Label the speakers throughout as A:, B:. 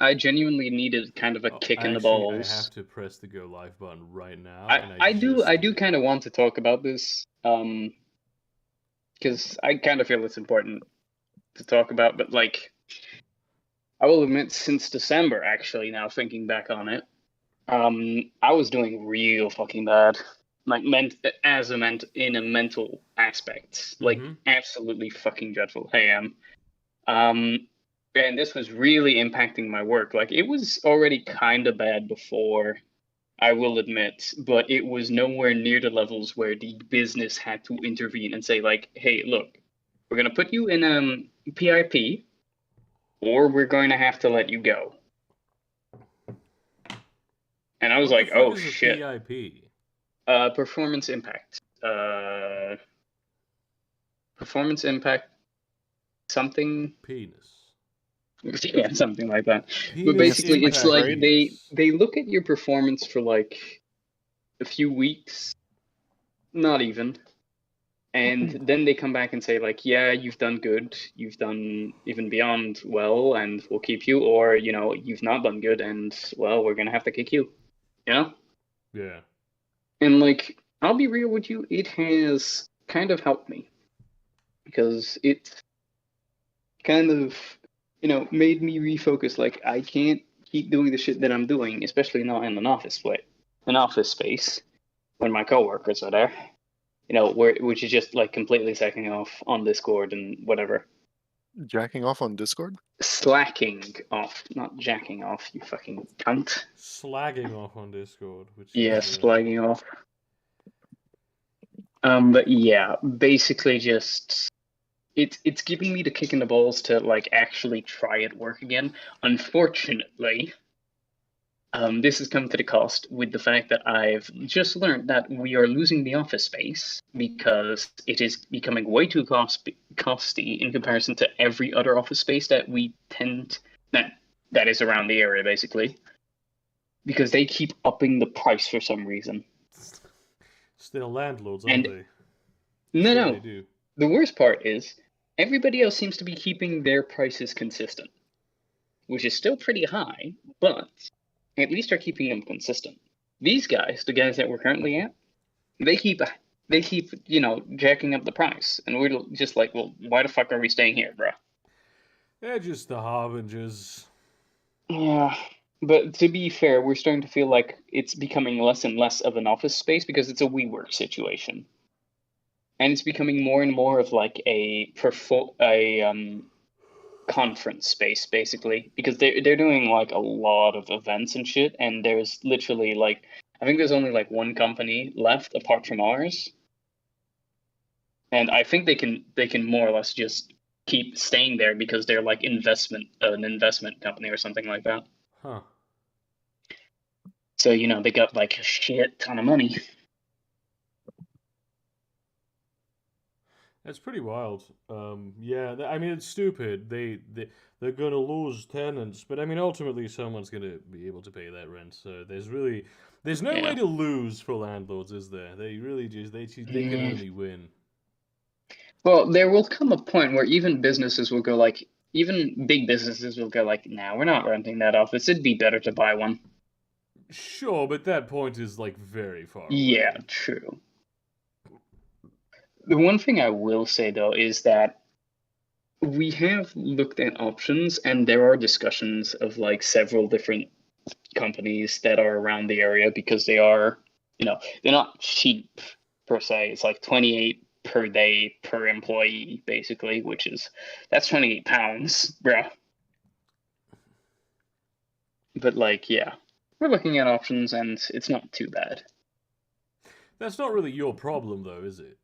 A: I genuinely needed kind of a
B: Oh,
A: kick in the
B: actually, I
A: balls.
B: have to press the go live button right now,
A: I
B: and I
A: I do
B: just
A: I do
B: did.
A: kind of want to talk about this, because I kind of feel it's important to talk about. But like, I will admit, since December, actually, now thinking back on it, I was doing real fucking bad. Like meant in a mental aspect, like
B: Mm-hmm.
A: absolutely fucking dreadful. Hey, um, and this was really impacting my work. Like it was already kind of bad before, I will admit, but it was nowhere near the levels where the business had to intervene and say like, "Hey, look, we're gonna put you in PIP, or we're going to have to let you go." And I was
B: What the
A: like,
B: fuck
A: "Oh
B: is a
A: shit."
B: PIP?
A: Performance impact. Performance impact something.
B: Penis.
A: Yeah, something like that. But
B: Penis
C: Guess it's
A: basically,
C: like
A: it's like
B: impact
C: training.
A: they look at your performance for like a few weeks, not even, and then they come back and say like, yeah, you've done good, you've done even beyond well, and we'll keep you, or you've not done good, and well, we're gonna have to kick you, you know.
B: Yeah.
A: And like, I'll be real with you, it has kind of helped me because it kind of made me refocus. Like, I can't keep doing the shit that I'm doing, especially not in an office space when my coworkers are there, which is just like completely sacking off on Discord and whatever.
C: Jacking off on Discord?
A: Slacking off, not jacking off, you fucking cunt.
B: Slagging off on Discord, which
A: Yeah,
B: is
A: slagging off. But yeah, basically just it's giving me the kick in the balls to like actually try at work again. Unfortunately, this has come to the cost with the fact that I've just learned that we are losing the office space because it is becoming way too costly in comparison to every other office space that we tend that is around the area, basically, because they keep upping the price for some reason.
B: still landlords, aren't
A: And
B: they? That's
A: no,
B: what they
A: no,
B: do.
A: the worst part is everybody else seems to be keeping their prices consistent, which is still pretty high, but at least are keeping them consistent. These guys, the guys that we're currently at, they keep jacking up the price, and we're just like, well, why the fuck are we staying here, bro?
B: They're just the harbingers.
A: Yeah, but to be fair, we're starting to feel like it's becoming less and less of an office space because it's a WeWork situation, and it's becoming more and more of like a conference space basically, because they're doing like a lot of events and shit, and there's literally like, I think there's only like one company left apart from ours, and I think they can more or less just keep staying there because they're like an investment company or something like that.
B: Huh.
A: So they got like a shit ton of money.
B: That's pretty wild. Yeah, I mean it's stupid. They're gonna lose tenants, but I mean ultimately someone's gonna be able to pay that rent. So there's no way
A: Yeah.
B: to lose for landlords, is there? They really just they can
A: Mm.
B: only win.
A: Well, there will come a point where even businesses will go like, even big businesses will go like, nah, we're not renting that office. It'd be better to buy one.
B: Sure, but that point is like very far
A: Yeah,
B: away.
A: true. The one thing I will say though is that we have looked at options, and there are discussions of like several different companies that are around the area, because they're not cheap per se. It's like 28 per day per employee, basically, that's 28 pounds, bro. But like, yeah, we're looking at options, and it's not too bad.
B: That's not really your problem though, is it?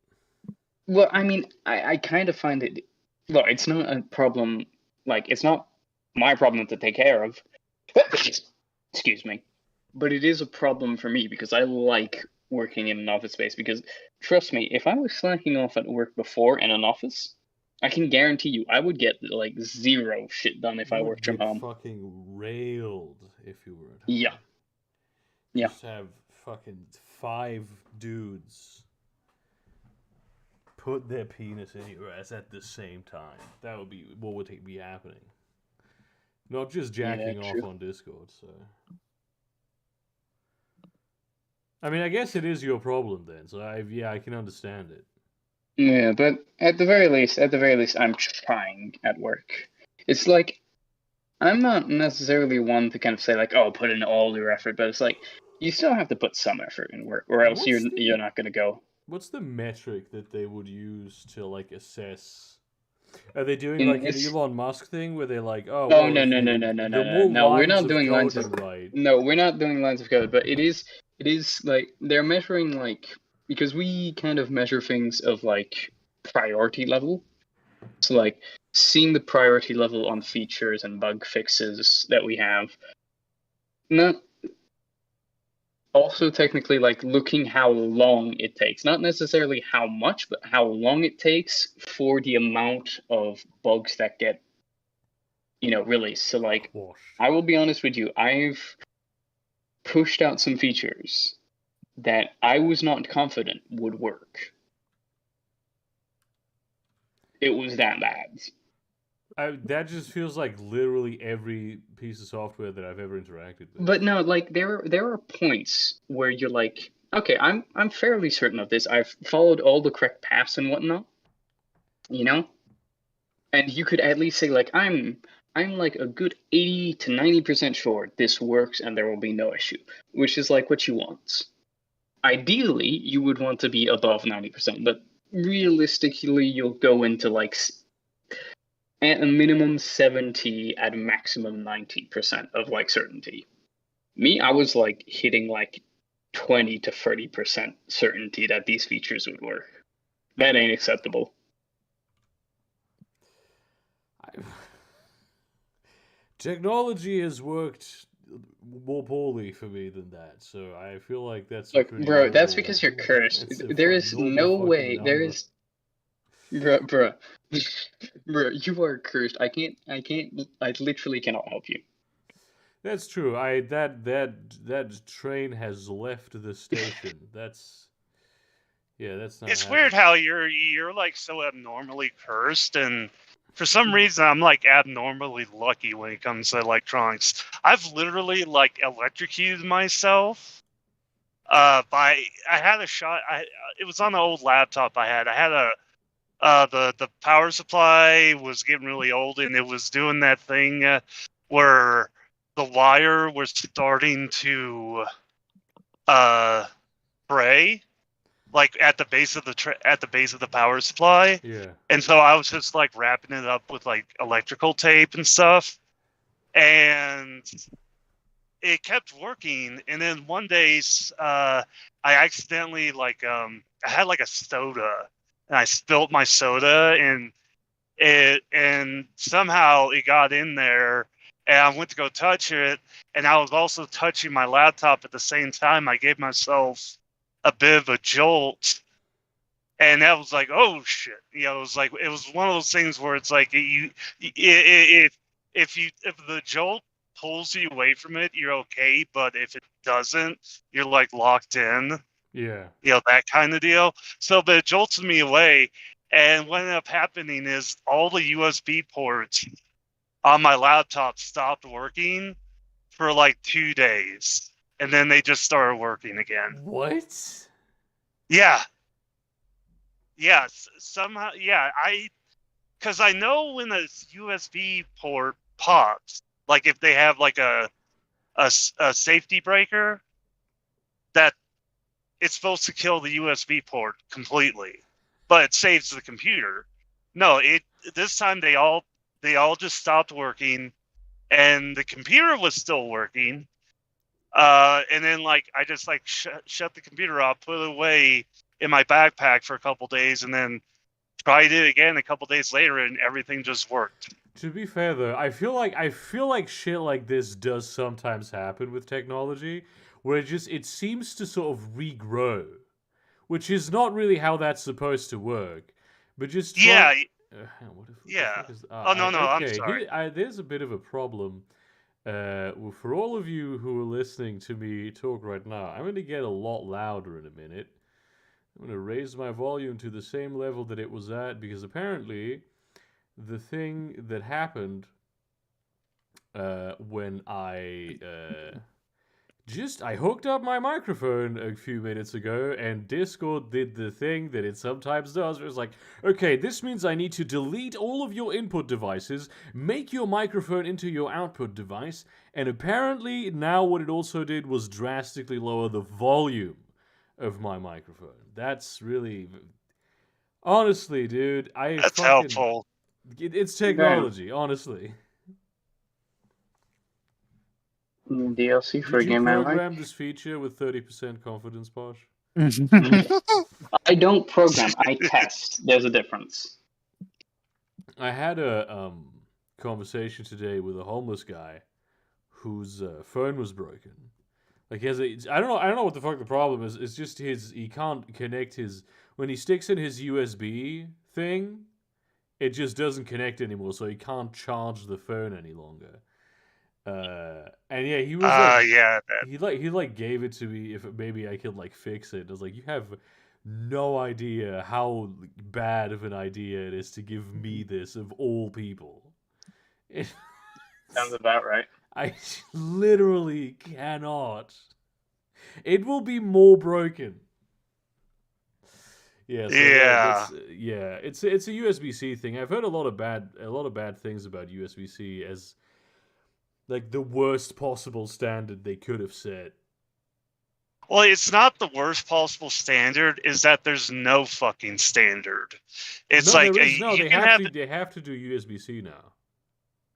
A: Well, I mean, I kind of find it. Look, it's not a problem. Like, it's not my problem to take care of. Excuse me. But it is a problem for me because I like working in an office space. Because trust me, if I was slacking off at work before in an office, I can guarantee you I would get like zero shit done if
B: You
A: I
B: would
A: worked from
B: get
A: home.
B: fucking railed if you were at
A: Yeah,
B: home.
A: yeah.
B: Just have fucking 5 dudes put their penis in your ass at the same time. That would be what would be happening. not just
A: Yeah,
B: jacking off
A: true.
B: on Discord. So, I mean, I guess it is your problem then. So, I can understand it.
A: Yeah, but at the very least, I'm trying at work. It's like I'm not necessarily one to kind of say like, oh, put in all your effort, but it's like you still have to put some effort in work, or else
B: What's
A: you're
B: the
A: not gonna go.
B: what's the metric that they would use to like assess? Are they doing
A: In
B: like an
A: this,
B: Elon Musk thing where they're like, oh
A: oh
B: well,
A: no
B: if
A: no no
B: you
A: no no no
B: the
A: no
B: more
A: no, we're
B: lines
A: not
B: of
A: doing
B: code
A: lines
B: you
A: of
B: write,
A: no, we're not doing lines of code, but it is like they're measuring like because we kind of measure things of like priority level. So like seeing the priority level on features and bug fixes that we have. Not also technically like looking how long it takes. Not necessarily how much, but how long it takes for the amount of bugs that get, released. So like
B: wash.
A: I will be honest with you, I've pushed out some features that I was not confident would work. It was that bad.
B: That just feels like literally every piece of software that I've ever interacted with.
A: But no, like there are points where you're like, okay, I'm fairly certain of this. I've followed all the correct paths and whatnot, you know? And you could at least say like I'm like a good 80 to 90% sure this works and there will be no issue, which is like what you want. Ideally, you would want to be above 90%, but realistically you'll go into like at a minimum 70 at a maximum 90% of like certainty. Me, I was like hitting like 20 to 30% certainty that these features would work. That ain't acceptable.
B: Technology has worked more poorly for me than that, so I feel like that's a
A: Like,
B: pretty
A: bro, that's
B: normal.
A: because you're cursed.
B: That's a
A: There is
B: normal
A: no
B: fucking
A: way. There
B: number.
A: is, bro, bro. You are cursed. I can't. I literally cannot help you.
B: That's true. That train has left the station. That's not
D: It's weird
B: happening.
D: how you're like so abnormally cursed, and for some reason I'm like abnormally lucky when it comes to electronics. I've literally like electrocuted myself. I had a shot. It was on the old laptop I had. I had the power supply was getting really old, and it was doing that thing where the wire was starting to fray, like at the base of the power supply.
B: Yeah.
D: And so I was just like wrapping it up with like electrical tape and stuff, and it kept working. And then one day, I accidentally I had like a soda, and I spilled my soda, and somehow it got in there, and I went to go touch it, and I was also touching my laptop at the same time. I gave myself a bit of a jolt, and that was like, oh shit, it was one of those things where it's like if the jolt pulls you away from it, you're okay, but if it doesn't, you're like locked in,
B: Yeah.
D: that kind of deal. So, but it jolted me away, and what ended up happening is all the USB ports on my laptop stopped working for like 2 days, and then they just started working again.
B: What?
D: Yeah. Yes, somehow, yeah, because I know when a USB port pops, like if they have like a safety breaker, that it's supposed to kill the USB port completely, but it saves the computer. No, this time they all just stopped working, and the computer was still working. And then like I just like shut the computer off, put it away in my backpack for a couple days, and then tried it again a couple days later, and everything just worked.
B: To be fair though, I feel like shit like this does sometimes happen with technology, where it seems to sort of regrow, which is not really how that's supposed to work. But just try.
D: Yeah,
B: Hang on, what the
D: yeah.
B: fuck is?
D: Oh no, no, I'm
B: Okay,
D: sorry.
B: there's a bit of a problem. Well, for all of you who are listening to me talk right now, I'm going to get a lot louder in a minute. I'm going to raise my volume to the same level that it was at because apparently the thing that happened when I I hooked up my microphone a few minutes ago, and Discord did the thing that it sometimes does, where it's like, okay, this means I need to delete all of your input devices, make your microphone into your output device, and apparently now what it also did was drastically lower the volume of my microphone. That's really... Honestly, dude,
D: That's helpful.
B: It's technology, honestly.
A: DLC for a
B: Did you
A: game I like.
B: program this feature with 30% confidence, Posh?
A: I don't program, I test. There's a difference.
B: I had a conversation today with a homeless guy whose phone was broken. Like, he has I don't know what the fuck the problem is. It's just he can't connect his... When he sticks in his USB thing, it just doesn't connect anymore, so he can't charge the phone any longer. And yeah, he was like, he gave it to me if maybe I could like fix it. I was like, you have no idea how bad of an idea it is to give me this of all people.
A: Sounds about right.
B: I literally cannot. It will be more broken. Yeah, so it's a USB-C thing. I've heard a lot of bad things about USB-C as like the worst possible standard they could have set.
D: Well, it's not the worst possible standard. Is that there's no fucking standard. It's
B: they have to do USB-C now.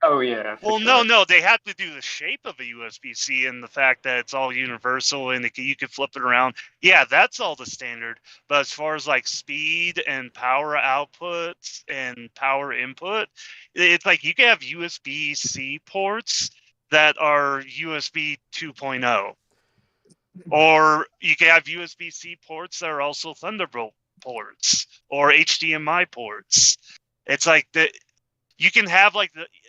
A: Oh yeah.
D: Well, no, they have to do the shape of a USB-C and the fact that it's all universal and you can flip it around. Yeah, that's all the standard. But as far as like speed and power output and power input, it's like you can have USB-C ports that are USB 2.0. Or you can have USB-C ports that are also Thunderbolt ports or HDMI ports. It's like you can have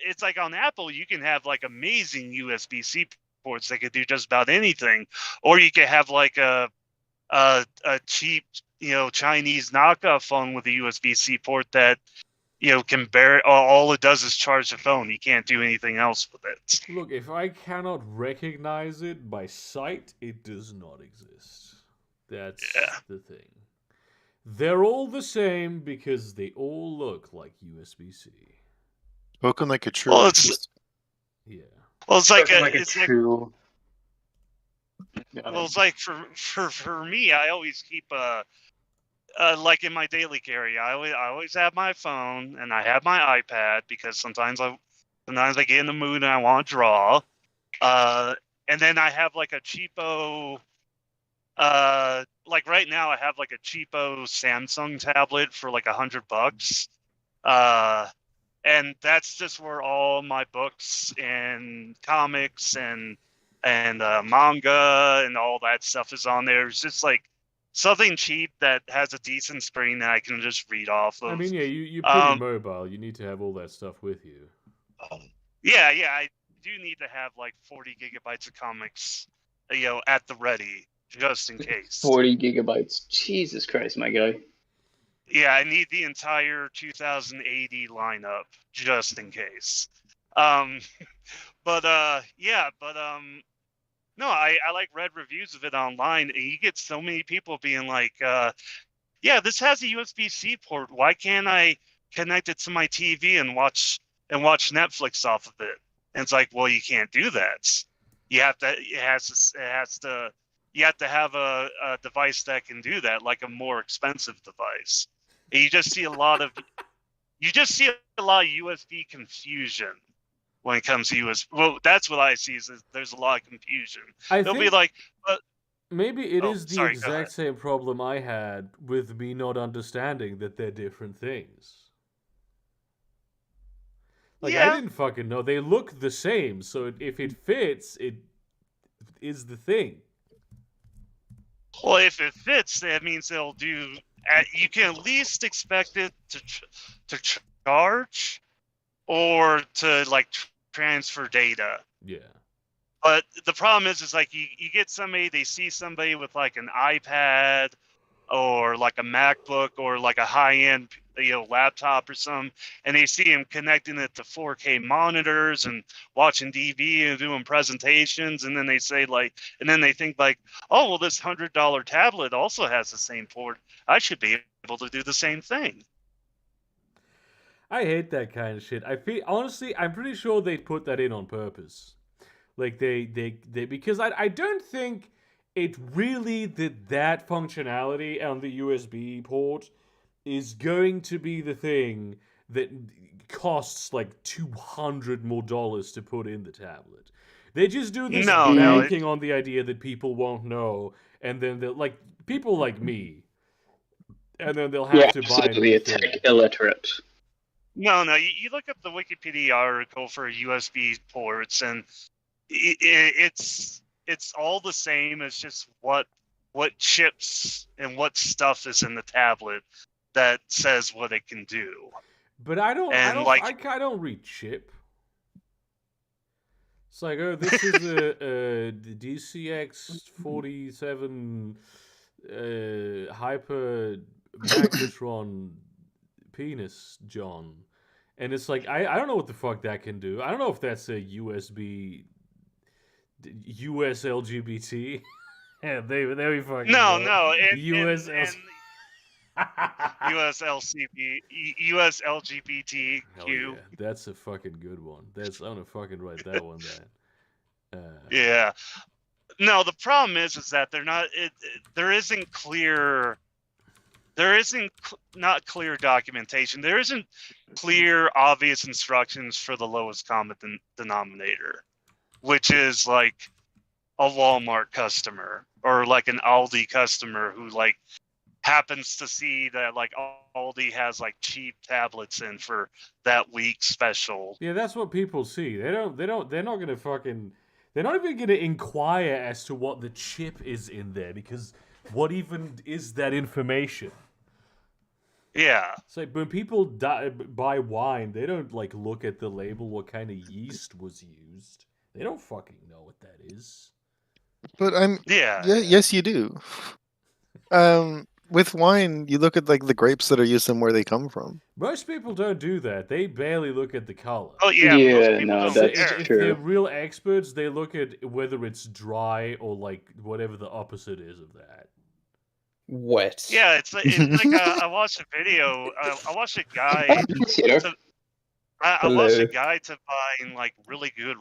D: it's like on Apple, you can have like amazing USB-C ports that could do just about anything, or you could have like a cheap Chinese knockoff phone with a USB-C port that can bear all it does is charge the phone. You can't do anything else with it.
B: Look, if I cannot recognize it by sight, it does not exist. That's the thing. They're all the same because they all look like USB-C.
C: Spoken like a true.
D: Well,
B: yeah.
D: Well, it's like
A: a true.
D: Well, it's like for me, I always keep like in my daily carry, I always have my phone and I have my iPad because sometimes I get in the mood and I want to draw. And then I have like a cheapo, like right now I have like a cheapo Samsung tablet for like $100. And that's just where all my books and comics and manga and all that stuff is on there. It's just like something cheap that has a decent screen that I can just read off of.
B: I mean, yeah, you're pretty mobile. You need to have all that stuff with you.
D: Yeah, I do need to have like 40 gigabytes of comics, at the ready, just in case.
A: 40 gigabytes. Jesus Christ, my guy.
D: Yeah, I need the entire 2080 lineup, just in case. No, I like read reviews of it online, and you get so many people being like, yeah, this has a USB-C port. Why can't I connect it to my TV and watch Netflix off of it? And it's like, well, you can't do that. You have to have a device that can do that, like a more expensive device. And you just see a lot of USB confusion when it comes to USB. Well, that's what I see is there's a lot of confusion. They'll be like,
B: maybe it is the exact same problem I had with me not understanding that they're different things. Like, I didn't fucking know. They look the same, so if it fits, it is the thing.
D: Well, if it fits, that means they'll do... you can at least expect it to charge or to, like, transfer data.
B: Yeah.
D: But the problem is like, you get somebody, they see somebody with, like, an iPad or, like, a MacBook or, like, a high-end laptop or something, and they see him connecting it to 4K monitors and watching TV and doing presentations, and then they say and then they think oh well, this $100 tablet also has the same port. I should be able to do the same thing.
B: I hate that kind of shit. Honestly, I'm pretty sure they put that in on purpose. Like they because I don't think it really that functionality on the USB port is going to be the thing that costs like $200 more to put in the tablet. They just do this banking on the idea that people won't know, and then they'll people like me, and then they'll have to buy
A: a tech illiterate.
D: No, you look up the Wikipedia article for USB ports, and it's all the same. It's just what chips and what stuff is in the tablet that says what it can do.
B: But I don't read chip. It's like, oh, this is a DCX 47 hyper magnetron penis, John. And it's like, I don't know what the fuck that can do. I don't know if that's a USB US LGBT. Yeah, they be fucking
D: no,
B: US
D: US LGBTQ.
B: Yeah. That's a fucking good one. I'm gonna fucking write that one down.
D: Yeah. No, the problem is that they're not. There isn't clear. There isn't not clear documentation. There isn't clear, obvious instructions for the lowest common denominator, which is like a Walmart customer or like an Aldi customer who happens to see that Aldi has cheap tablets in for that week special.
B: Yeah, that's what people see. They're not even gonna inquire as to what the chip is in there, because what even is that information?
D: Yeah.
B: It's like when people buy wine, they don't look at the label what kind of yeast was used. They don't fucking know what that is.
C: But yes, you do. With wine, you look at the grapes that are used and where they come from.
B: Most people don't do that. They barely look at the color.
D: Oh yeah,
A: that's true.
B: If they're real experts, they look at whether it's dry or whatever the opposite is of that.
E: Wet.
D: Yeah, it's like I watched a video. I watched a guy. I watched a guide to buying really good,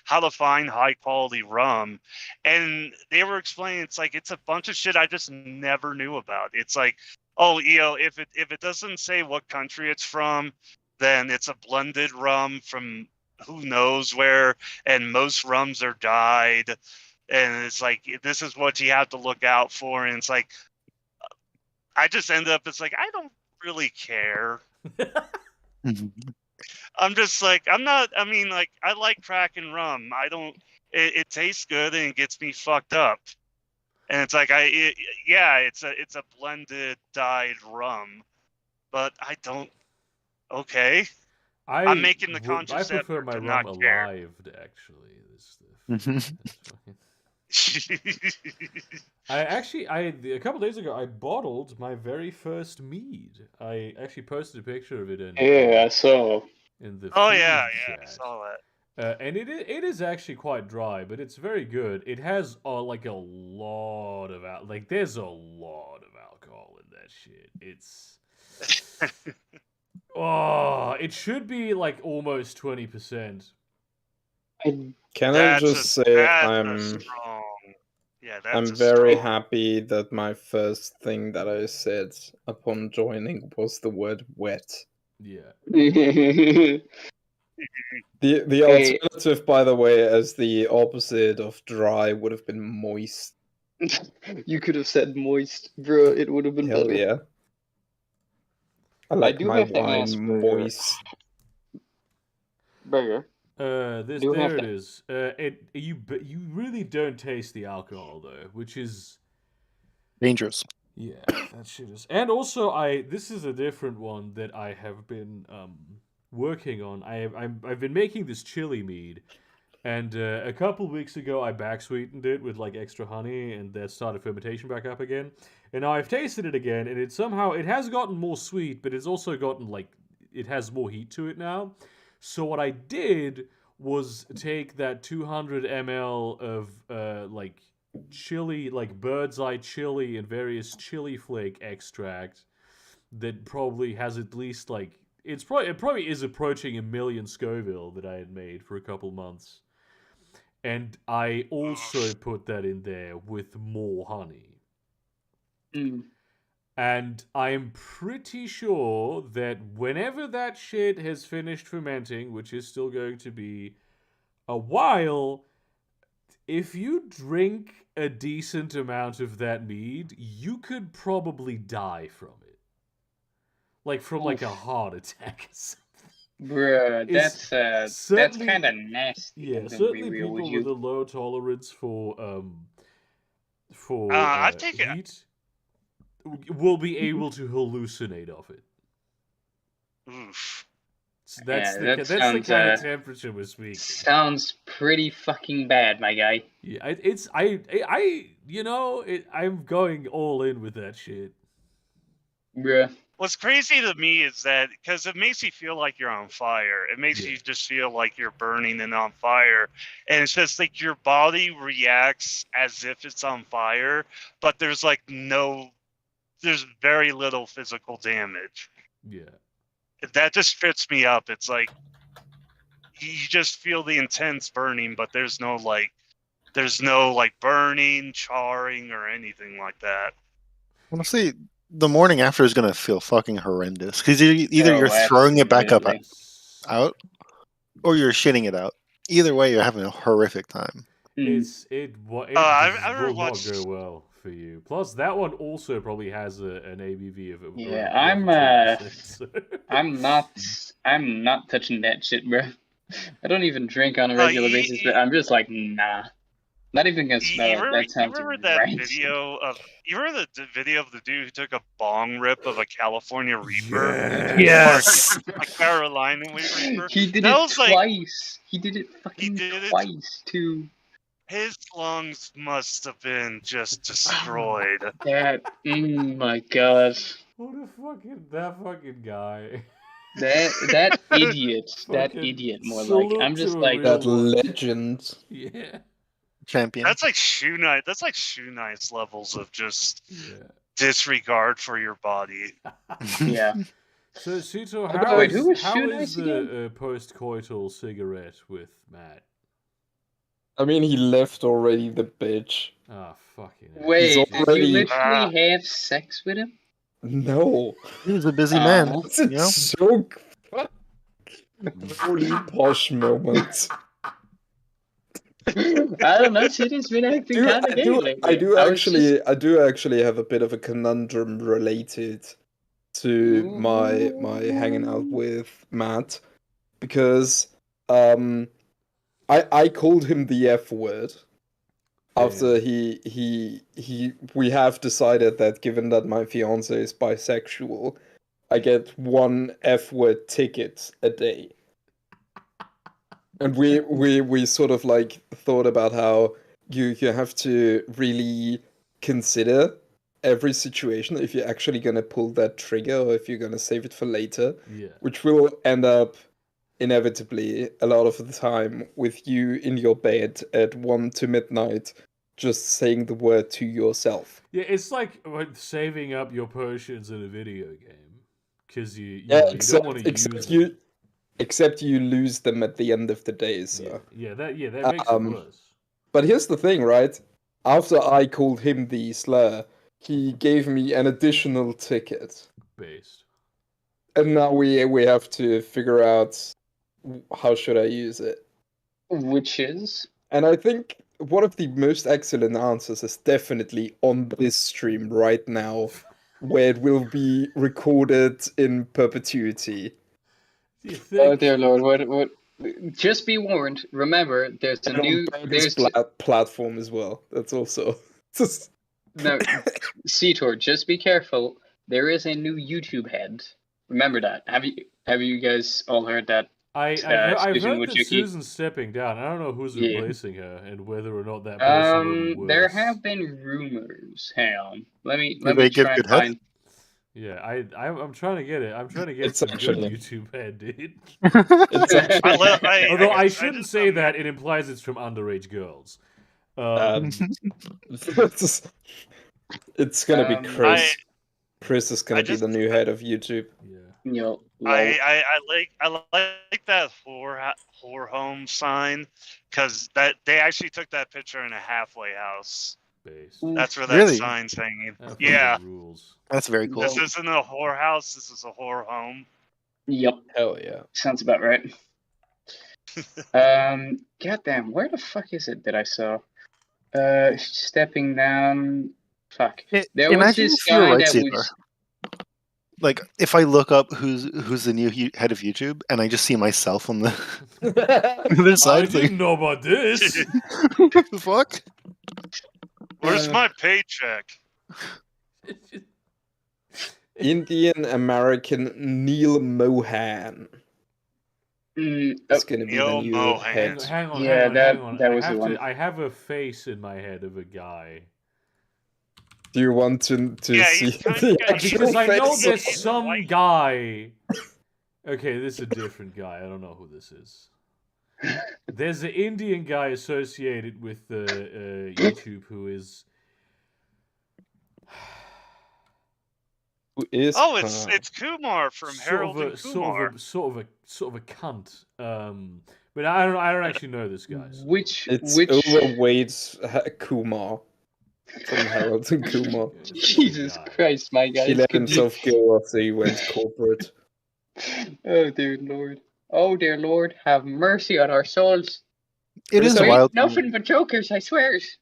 D: how to find high quality rum, and they were explaining it's a bunch of shit I just never knew about. It's if it doesn't say what country it's from, then it's a blended rum from who knows where, and most rums are dyed, and it's this is what you have to look out for, and it's I just end up I don't really care. I'm just I'm not. I mean, I like cracking rum. I don't. It tastes good and it gets me fucked up. And it's it's a blended dyed rum, but I don't. Okay. I'm making the conscious
B: I prefer
D: effort
B: my
D: to
B: rum
D: not care.
B: alive, actually. This stuff. A couple days ago, I bottled my very first mead. I actually posted a picture of it in.
A: Yeah, I saw.
B: In the
D: I
B: chat.
D: saw that.
B: And it is actually quite dry, but it's very good. It has a lot of there's a lot of alcohol in that shit. It's it should be almost 20%.
E: Can I just say I'm very happy that my first thing that I said upon joining was the word wet.
B: Yeah.
E: The alternative, by the way, as the opposite of dry would have been moist.
A: You could have said moist, bro. It would have been
E: Hell
A: better.
E: yeah. I like my wine moist.
A: Burger.
B: There it is. You really don't taste the alcohol though, which is
C: dangerous.
B: Yeah, that shit is. And also, this is a different one that I have been working on. I've been making this chili mead, And a couple weeks ago, I back sweetened it with like extra honey, and that started fermentation back up again. And now I've tasted it again, and it has gotten more sweet, but it's also gotten like it has more heat to it now. So what I did was take that 200 ml of like chili, like bird's eye chili and various chili flake extract that probably has at least like it probably is approaching 1,000,000 Scoville that I had made for a couple months. And I also put that in there with more honey.
A: Mm.
B: And I'm pretty sure that whenever that shit has finished fermenting, which is still going to be a while, if you drink a decent amount of that mead, you could probably die from it. Like from like a
A: Oof.
B: heart attack or something.
A: Bruh,
B: It's
A: that's
B: certainly-
A: kind of nasty.
B: Yeah,
A: I'm gonna be
B: certainly
A: real with
B: people
A: you.
B: with a low tolerance for
D: I take it.
B: heat will be able to hallucinate of it.
D: Oof.
B: So that's
A: Yeah,
B: the
A: that
B: that's the
A: sounds,
B: kind of temperature we're speaking.
A: Sounds pretty fucking bad, my guy.
B: Yeah, I'm going all in with that shit.
A: Bruh.
D: What's crazy to me is that because it makes you feel like you're on fire. It makes
B: Yeah.
D: you just feel like you're burning and on fire. And it's just like your body reacts as if it's on fire, but there's very little physical damage.
B: Yeah.
D: That just trips me up. It's like you just feel the intense burning, but there's no burning, charring, or anything like that.
C: Honestly, the morning after is gonna feel fucking horrendous because either you're
A: Oh,
C: throwing it back up
A: absolutely.
C: out, or you're shitting it out. Either way, you're having a horrific time.
B: It will
D: I
B: not go well for you. Plus, that one also probably has an ABV of
A: Yeah,
B: around 2%, so-
A: I'm not touching that shit, bro. I don't even drink on a regular basis, but I'm just like, nah. Not even gonna smell it. That sounds
D: remember that
A: rancid.
D: video of the video of the dude who took a bong rip of a California Reaper?
E: Yes.
D: A Carolina Reaper.
A: He did
D: That
A: it
D: was like-
A: twice. He did it fucking
D: did it-
A: twice too.
D: His lungs must have been just destroyed.
A: That, my god.
B: That fucking guy.
A: That idiot. That
B: Fucking
A: idiot, more like.
B: salute
A: I'm just
B: to a
A: like,
B: real
E: That
B: one.
E: legend.
B: Yeah.
C: Champion.
D: That's like shoe night. That's like shoe nice levels of just
B: Yeah.
D: disregard for your body.
A: yeah.
B: So, Suto,
A: Wait,
B: how
A: who was
B: how
A: Shoe
B: is
A: Nice
B: the post-coital cigarette with Matt?
E: I mean, he left already, the bitch.
B: Ah, fucking hell.
A: Wait,
E: He's
A: did you
E: already-
A: literally have sex with him?
E: No.
C: He's a busy man.
A: Aw.
E: It's
C: You know?
E: so holy posh moment.
A: I don't know, City's been acting kind of gay lately.
E: I do
A: was just-
E: actually have a bit of a conundrum related to my hanging out with Matt, because I called him the F word after we have decided that given that my fiance is bisexual, I get one F word ticket a day. And we sort of like thought about how you have to really consider every situation if you're actually gonna pull that trigger or if you're gonna save it for later,
B: Yeah.
E: which will end up inevitably a lot of the time with you in your bed at 1 to midnight just saying the word to yourself.
B: Yeah, it's like saving up your potions in a video game because you don't want to use them.
E: Except you lose them at the end of the day. So.
B: Yeah, that makes it worse.
E: But here's the thing, right? After I called him the slur, he gave me an additional ticket.
B: Based.
E: And now we have to figure out how should I use it.
A: Which is?
E: And I think one of the most excellent answers is definitely on this stream right now, where it will be recorded in perpetuity.
B: You think?
A: Oh dear lord, what? Just be warned. Remember, there's a
E: And
A: new.
E: on this platform as well. That's also.
A: No, Seator, just be careful. There is a new YouTube head. Remember that. Have you guys all heard that
B: I've
A: Susan
B: heard that
A: Wojcicki.
B: Susan's stepping down. I don't know who's
A: Yeah.
B: replacing her and whether or not that person will be worse.
A: There have been rumors. Hang on. Let me
C: they give
A: try and
C: good head?
A: find.
B: Yeah, I'm trying to get it. I'm trying to get
E: It's
B: some
E: actually-
B: good YouTube head, dude.
E: It's actually,
B: Although I
D: just
B: shouldn't say that, it implies it's from underage girls.
E: it's gonna be
A: Um,
E: Chris. Chris is gonna
D: I
E: be
D: just-
E: the new head of YouTube.
B: Yeah.
A: You know,
D: I like that whore home sign because that they actually took that picture in a halfway house.
B: Based.
D: That's where that
C: Really?
D: sign's hanging.
B: That fucking
D: Yeah,
B: rules.
C: That's very cool.
D: this isn't a whore house. This is a whore home.
A: Yep,
E: Hell yeah.
A: sounds about right. Goddamn, where the fuck is it that I saw? Stepping down. Fuck. There was
C: Imagine
A: this
C: if you're
A: guy
C: a
A: that
C: lightsaber.
A: was.
C: Like, if I look up who's the new head of YouTube, and I just see myself on the other
B: I
C: side, it's
B: didn't
C: like,
B: know about this.
C: what the fuck?
D: Where's my paycheck?
E: Indian American Neil Mohan is gonna be the
D: Neil
E: new
D: Mohan.
E: head.
B: Hang on,
A: Yeah,
B: hang on.
A: that was the one.
B: I have a face in my head of a guy.
E: Do you want to
D: Yeah,
E: see
D: he's kinda
E: the
D: got-
E: actual
B: Because I know
E: face?
B: there's
D: He's
B: some
D: white.
B: guy. Okay, this is a different guy. I don't know who this is. There's an Indian guy associated with YouTube who is.
E: Who is?
D: Oh, it's Kumar from Harold and Kumar.
B: sort of a cunt. But I don't actually know this guy. So.
A: Which
E: It's overweight Kumar from Harold and Kumar.
A: Jesus
B: guy.
A: Christ, my guy.
E: He
A: this
E: let
A: could be-
E: himself go after he went corporate.
A: Oh dear Lord. Oh dear Lord, have mercy on our souls.
C: It is
A: So ain't
C: wild.
A: nothing but jokers, I swears.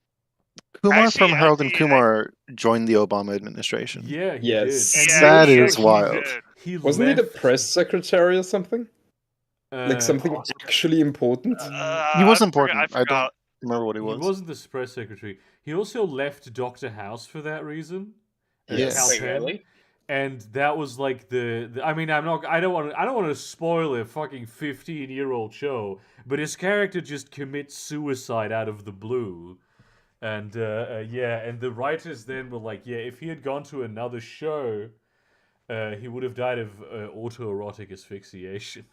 C: Kumar
D: Actually,
C: from Harold and
D: actually,
C: Kumar joined the Obama administration.
B: Yeah, he
E: Yes.
B: did.
D: Yeah,
C: That
D: he
C: is
D: did.
C: wild.
B: He
E: Wasn't he the
B: left,
E: press secretary or something? Like something
B: oh,
E: actually important?
C: He was
D: I
C: important. I
D: forgot.
C: don't remember what he
B: He
C: was.
B: wasn't the press secretary. He also left Dr. House for that reason. as
C: Yes.
B: Cal
A: Wait,
B: Penn.
A: really?
B: And that was like I mean, I don't want to spoil a fucking 15-year-old show, but his character just commits suicide out of the blue. And yeah, and the writers then were like, yeah, if he had gone to another show, he would have died of autoerotic asphyxiation.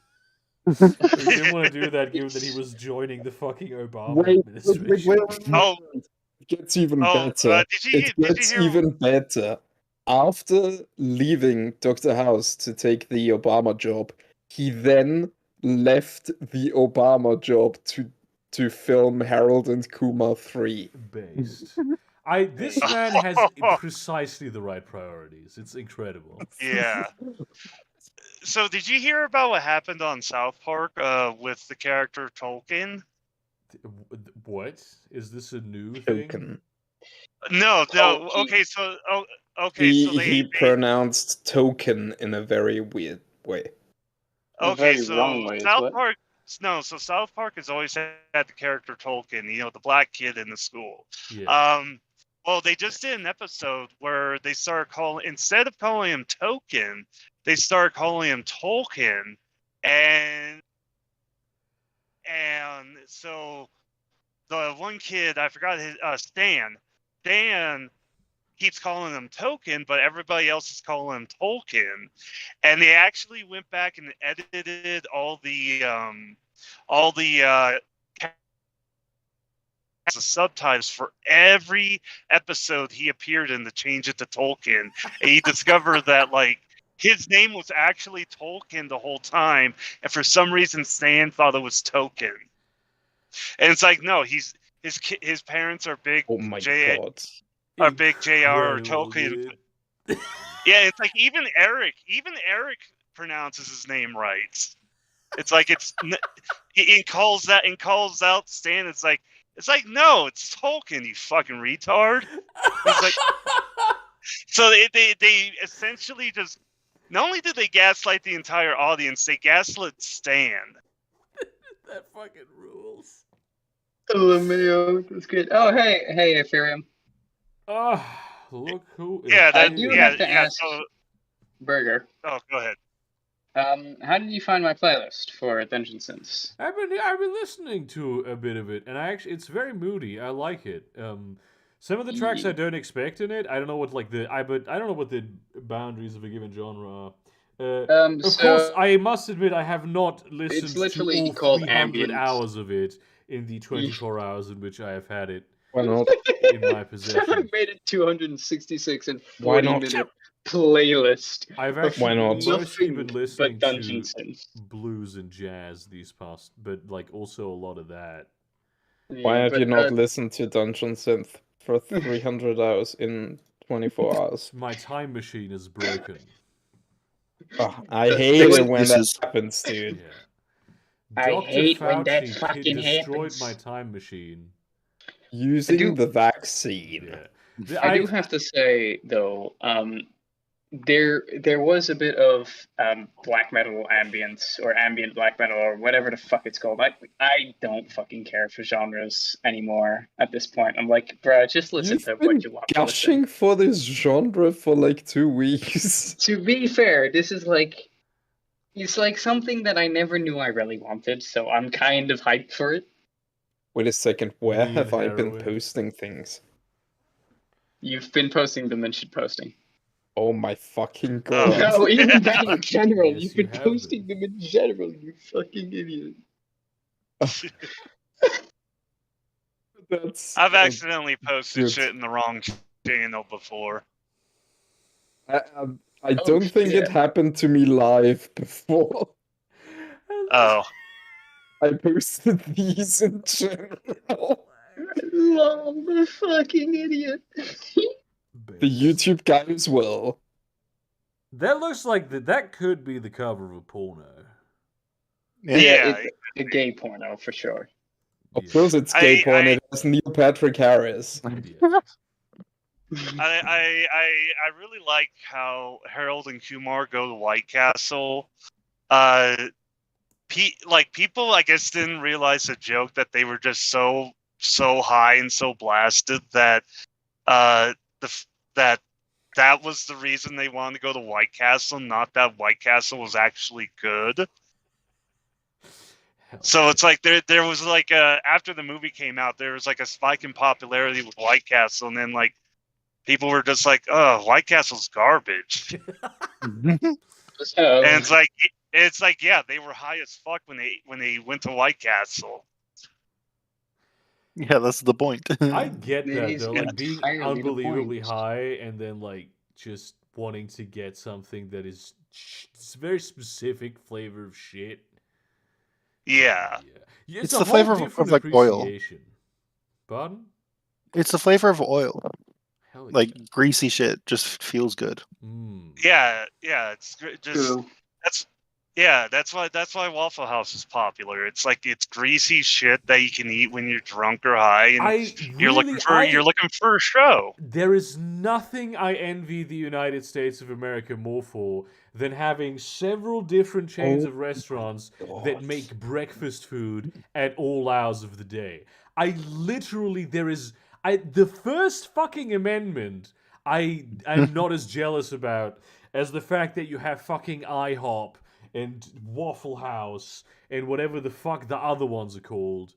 B: He didn't want to do that, given that he was joining the fucking Obama administration.
D: Oh,
E: It gets even
D: oh,
E: better.
D: did you
E: It gets
D: hear?
E: even better. After leaving Dr. House to take the Obama job, he then left the Obama job to film Harold and Kumar 3.
B: Based. This man has precisely the right priorities. It's incredible.
D: Yeah. So, did you hear about what happened on South Park with the character Tolkien?
B: What? Is this a new thing?
E: Token.
D: No.
A: Tolkien.
D: Okay, so so
E: He pronounced token in a very weird way.
D: Okay,
A: Very
D: so
A: wrong way,
D: South
A: what?
D: Park. No, so South Park has always had the character Tolkien, the black kid in the school.
B: Yeah.
D: Well, they just did an episode where they started instead of calling him Token, they started calling him Tolkien, and so the one kid, I forgot his Stan keeps calling him Token, but everybody else is calling him Tolkien. And they actually went back and edited all the subtitles for every episode he appeared in to change it to Tolkien. And he discovered that his name was actually Tolkien the whole time, and for some reason Stan thought it was Token. And it's like, no, his parents are big.
E: Oh my
D: J-
E: god.
D: Are big JR or
B: Incredible,
D: Tolkien.
B: dude.
D: Yeah, it's like even Eric pronounces his name right. It's like he calls out Stan. It's like no, it's Tolkien, you fucking retard. It's like so they essentially just not only did they gaslight the entire audience, they gaslit Stan.
B: That fucking rules.
A: Oh, man, that's good. Oh, hey, Ethereum.
B: Oh, look who is
D: Yeah,
A: I do have to
D: yeah.
A: ask-
D: So,
A: Burger.
D: oh, go ahead.
A: How did you find my playlist for Dungeon Synths?
B: I've been listening to a bit of it, and it's very moody. I like it. Some of the tracks I don't expect in it. I don't know what I don't know what the boundaries of a given genre are. Of course, I must admit I have not listened to
A: literally
B: all
A: called
B: 300
A: ambient.
B: hours of it in the 24 hours in which I have had it
E: Why not?
B: in my
A: I
B: possession.
A: made a 266 and
E: Why
A: 40
E: not?
A: minute playlist.
B: I've
A: of
B: actually
E: Why not?
B: mostly
A: nothing
B: been
A: but
B: listening
A: Dungeon
B: to
A: Synths.
B: blues and jazz these past, but like also a lot of that.
E: Why have you not listened to Dungeon Synth for 300 hours in 24 hours?
B: My time machine is broken.
E: Oh, I hate it when that
C: Excuses.
E: happens, dude.
B: Yeah.
A: I
B: Dr.
A: hate when that
B: Fauci
A: fucking
B: destroyed
A: happens.
B: my time machine.
E: Using the vaccine.
B: Yeah.
A: I do have to say though, there was a bit of black metal ambience or ambient black metal or whatever the fuck it's called. I don't fucking care for genres anymore at this point. I'm like, bruh, just listen to what you want to listen.
E: Gushing for this genre for like 2 weeks.
A: To be fair, this is like, it's like something that I never knew I really wanted, so I'm kind of hyped for it.
E: Wait a second, where
B: Weed,
E: have I been
B: heroin.
E: posting things?
A: You've been posting them and shit posting.
E: Oh my fucking
D: Oh.
E: god.
A: No, even that in general.
B: Yes,
A: You've
B: you
A: been
B: have
A: posting them in general, you fucking idiot.
D: I've accidentally posted
E: good.
D: shit in the wrong channel before.
E: I don't think
A: shit.
E: it happened to me live before.
D: Oh.
E: I posted these in general.
A: Lol, the fucking idiot.
E: The YouTube guy as well.
B: That looks like that could be the cover of a porno.
A: Yeah, it's a gay porno for sure.
E: Of course it's gay porn, it has Neil Patrick Harris.
B: Yeah.
D: I really like how Harold and Kumar go to White Castle. People, I guess, didn't realize the joke that they were just so high and so blasted that that was the reason they wanted to go to White Castle, not that White Castle was actually good. So it's like there was like after the movie came out, there was like a spike in popularity with White Castle, and then like people were just like, "Oh, White Castle's garbage," and it's like yeah, they were high as fuck when they went to White Castle.
C: Yeah, that's the point.
B: I get that though, like being
A: entirely the
B: unbelievably
A: point.
B: high and then like just wanting to get something that is it's a very specific flavor of shit.
D: Yeah.
B: Yeah.
C: It's
B: a
C: the
B: whole
C: flavor of
B: different
C: like oil.
B: appreciation. Pardon?
C: It's the flavor of oil.
B: Hell
C: Like
B: yeah.
C: greasy shit just feels good.
D: Yeah, it's just
A: True.
D: that's why Waffle House is popular. It's like it's greasy shit that you can eat when you're drunk or high, and you're looking for a show.
B: There is nothing I envy the United States of America more for than having several different chains of restaurants that make breakfast food at all hours of the day. The first fucking amendment I'm not as jealous about as the fact that you have fucking IHOP and Waffle House and whatever the fuck the other ones are called.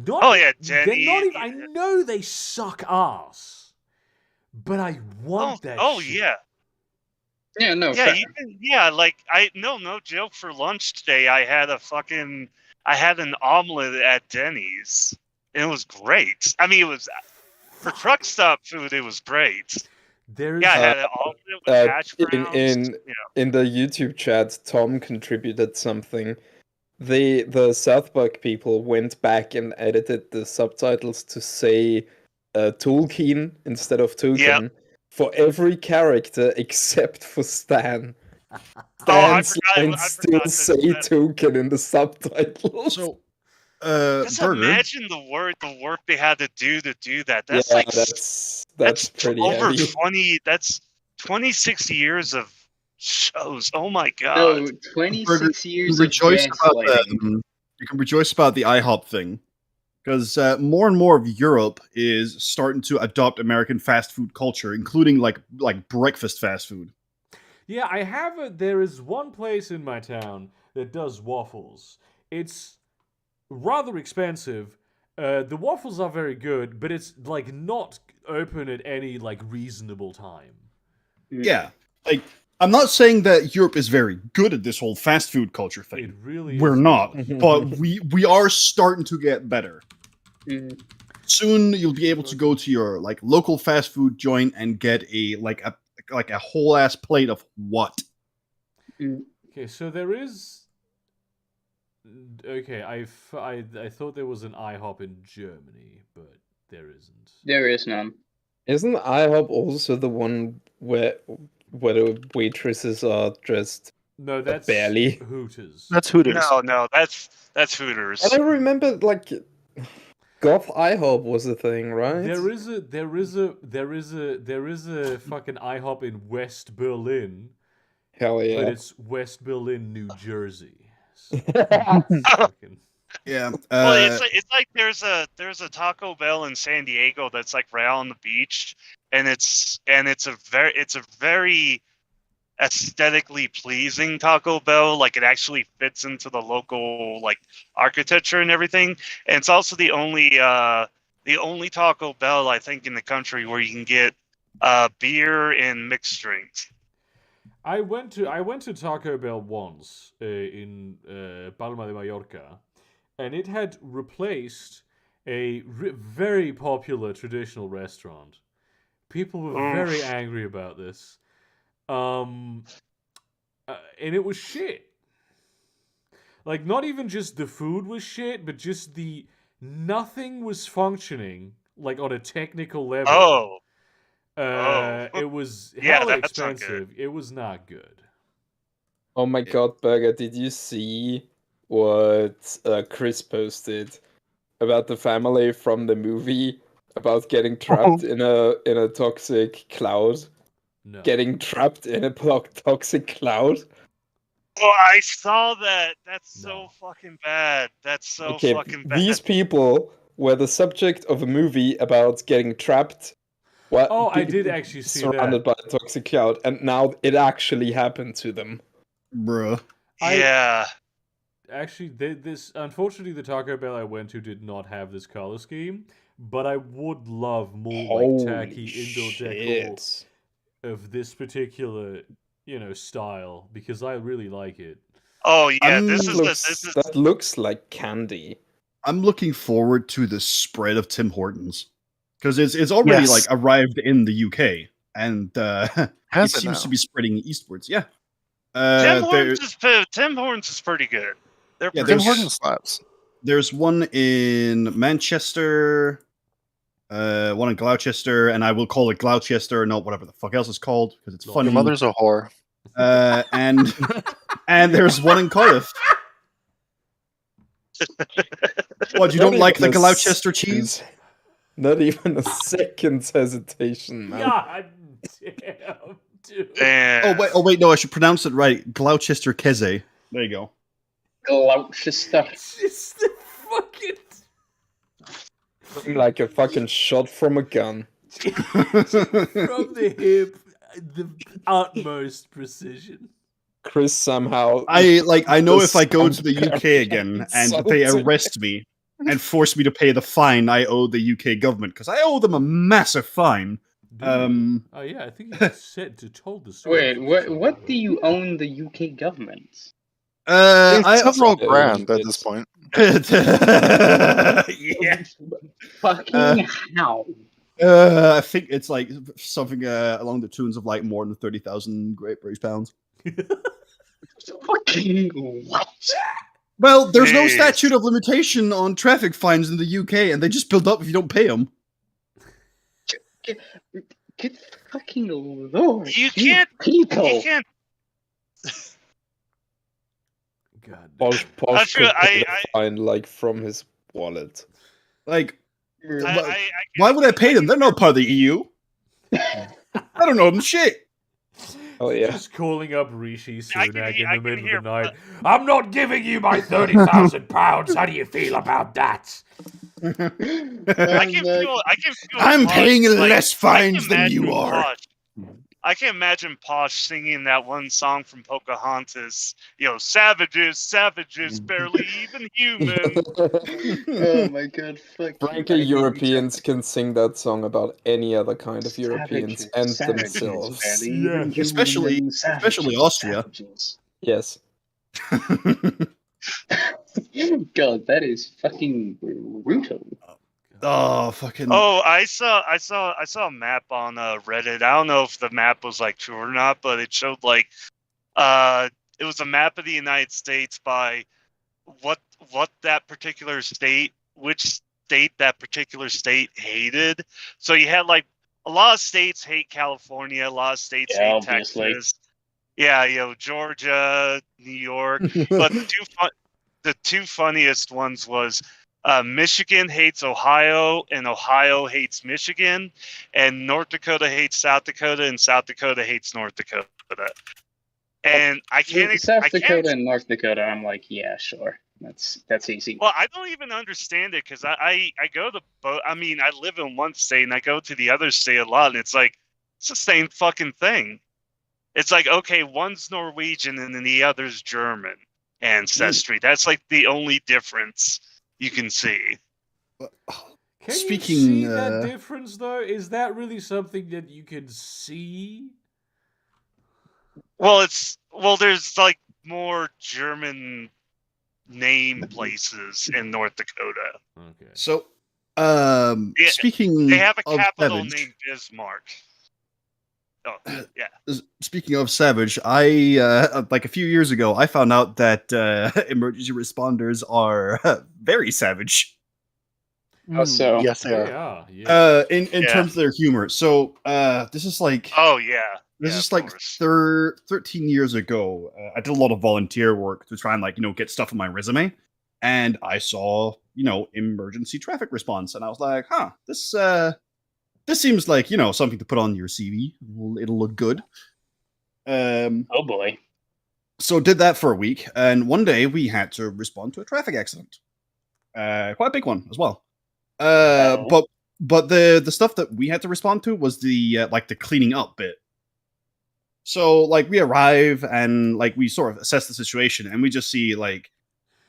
D: Denny's.
B: I know they suck ass, but I want that shit.
D: Yeah.
A: Yeah, no.
D: No joke. For lunch today, I had an omelet at Denny's, and it was great. I mean, it was for truck stop food. It was great. I had an omelet with hash browns.
E: In the YouTube chat, Tom contributed something. The South Park people went back and edited the subtitles to say Tolkien instead of Tolkien for every character except for Stan. Stan's lines still say Tolkien in the subtitles.
F: So,
D: just
F: Burger.
D: imagine the work they had to do that.
E: That's pretty
D: over
E: heavy.
D: 20. That's 26 years of shows. Oh my god!
A: No, 26 years of
F: You can rejoice about the IHOP thing, because more and more of Europe is starting to adopt American fast food culture, including like breakfast fast food.
B: Yeah, I have a. There is one place in my town that does waffles. It's rather expensive. The waffles are very good, but it's like not open at any like reasonable time.
F: Yeah, like I'm not saying that Europe is very good at this whole fast food culture
B: It
F: thing.
B: really
F: We're
B: is
F: not, but we are starting to get better.
A: Mhm.
F: Soon you'll be able to go to your like local fast food joint and get a whole ass plate of what?
B: Okay, so there is. Okay, I thought there was an IHOP in Germany, but there isn't.
A: There is none.
E: Isn't IHOP also the one where the waitresses are dressed
B: No, that's
E: barely?
B: Hooters.
C: That's Hooters.
D: No, that's Hooters.
E: And I remember like Goth IHOP was a thing, right?
B: There is a fucking IHOP in West Berlin,
E: Hell
B: but
E: yeah.
B: it's West Berlin, New Jersey. So, fucking,
F: Yeah.
D: Well, it's like there's a Taco Bell in San Diego that's like right on the beach, and it's a very aesthetically pleasing Taco Bell. Like it actually fits into the local like architecture and everything. And it's also the only Taco Bell I think in the country where you can get beer and mixed drinks.
B: I went to Taco Bell once in Palma de Mallorca, and it had replaced a very popular traditional restaurant. People were very angry about this, and it was shit. Like, not even just the food was shit, but just the nothing was functioning like on a technical level. It was
D: Yeah,
B: hella
D: that's not good.
B: expensive. It was not good.
E: Oh my god, Burger, did you see what Chris posted about the family from the movie about getting trapped in a toxic cloud?
B: No.
E: Getting trapped in a toxic cloud?
D: Oh, I saw that. That's so
B: No.
D: fucking bad. That's so
E: Okay,
D: fucking bad.
E: these people were the subject of a movie about getting trapped.
B: Oh, I did actually see
E: surrounded by a toxic cloud, and now it actually happened to them.
F: Bruh.
D: Yeah.
B: Actually, this unfortunately the Taco Bell I went to did not have this color scheme, but I would love more like tacky indoor decor of this particular, style because I really like it.
D: Oh yeah,
E: That looks like candy.
F: I'm looking forward to the spread of Tim Hortons because it's already
C: Yes.
F: like arrived in the UK and it
C: Has it
F: seems
C: now?
F: to be spreading eastwards. Yeah.
D: Tim Hortons is pretty good. They're
F: Yeah,
D: pretty
C: Tim
D: good.
C: Hortons slaps.
F: There's one in Manchester, one in Gloucester, and I will call it Gloucester, not whatever the fuck else it's called because it's funny.
C: Your mother's a whore.
F: And there's one in Cardiff. What, you don't like the Gloucester cheese?
E: Not even a second's hesitation, man.
B: God damn, dude.
F: Oh wait, no, I should pronounce it right. Gloucester Keze. There you go.
A: Gloucester.
B: Just the fucking
E: Like a fucking shot from a gun.
B: from the hip, the utmost precision.
E: Chris somehow.
F: I know if I go
E: Just
F: to the UK again and they
E: insulting.
F: arrest me and force me to pay the fine I owe the UK government because I owe them a massive fine.
B: Oh yeah, I think you said told the story.
A: Wait, what do you own the UK government?
F: I
C: Several grand at this point.
F: yeah.
A: Fucking how?
F: I think it's like something along the tunes of like more than 30,000 Great British pounds.
A: Fucking what?
F: Well, there's no
D: Jeez.
F: statute of limitation on traffic fines in the UK, and they just build up if you don't pay them.
A: Good fucking lord.
D: You can't.
A: People.
D: You can't.
B: God.
E: Posh
D: That's
E: could
D: true,
E: pay the fine like from his wallet.
F: Like,
D: I
F: why would I pay them? They're not part of the EU. I don't know them shit.
E: Oh yeah.
B: Just calling up Rishi
D: I can
B: Sunak
D: hear-
B: in
D: I
B: the
D: can
B: middle
D: hear-
B: of the night. I'm not giving you my £30,000. How do you feel about that?
D: I can feel.
F: I'm
D: Posh,
F: paying
D: like,
F: less
D: I can
F: fines than you
D: imagine
F: are.
D: Posh. I can imagine Posh singing that one song from Pocahontas. Savages, savages, barely even human.
A: Oh my god, fuck you.
E: Frankly, Europeans can sing that song about any other kind of Europeans and
A: Savages,
E: themselves.
A: barely
B: Yeah.
A: even human,
F: Especially
A: savages,
F: Austria.
A: savages.
E: Yes.
A: God, that is fucking brutal.
F: Oh, fucking.
D: Oh, I saw a map on Reddit. I don't know if the map was like true or not, but it showed like it was a map of the United States by what that particular state, which state that particular state hated. So you had like a lot of states hate California, a lot of states
A: Yeah,
D: hate
A: obviously.
D: Texas. Yeah, Georgia, New York. But the two funniest ones was Michigan hates Ohio, and Ohio hates Michigan, and North Dakota hates South Dakota, and South Dakota hates North Dakota. And
A: South Dakota and North Dakota, I'm like, yeah, sure. That's easy.
D: Well, I don't even understand it because I go to both. I mean, I live in one state and I go to the other state a lot, and it's like it's the same fucking thing. It's like, okay, one's Norwegian and then the other's German ancestry. That's like the only difference you can see.
B: Can
F: Speaking,
B: you see that difference though? Is that really something that you can see?
D: Well, there's like more German name places in North Dakota.
B: Okay.
F: So,
D: Yeah,
F: speaking
D: They have a
F: of
D: capital
F: Savage,
D: named Bismarck. Oh, yeah.
F: speaking of Savage, I like a few years ago, I found out that emergency responders are very savage.
A: How so?
C: Yes, they
B: They
C: are.
B: are. Yeah.
F: In
D: Yeah.
F: terms of their humor. So, this is like
D: Oh yeah.
F: this
D: Yeah,
F: is
D: of
F: like
D: course.
F: 13 years ago. I did a lot of volunteer work to try and get stuff on my resume, and I saw emergency traffic response, and I was like, huh, this seems like something to put on your CV. It'll look good.
A: Oh boy.
F: So did that for a week, and one day we had to respond to a traffic accident, quite a big one as well.
A: Oh.
F: But the stuff that we had to respond to was the the cleaning up bit. So like we arrive and like we sort of assess the situation, and we just see like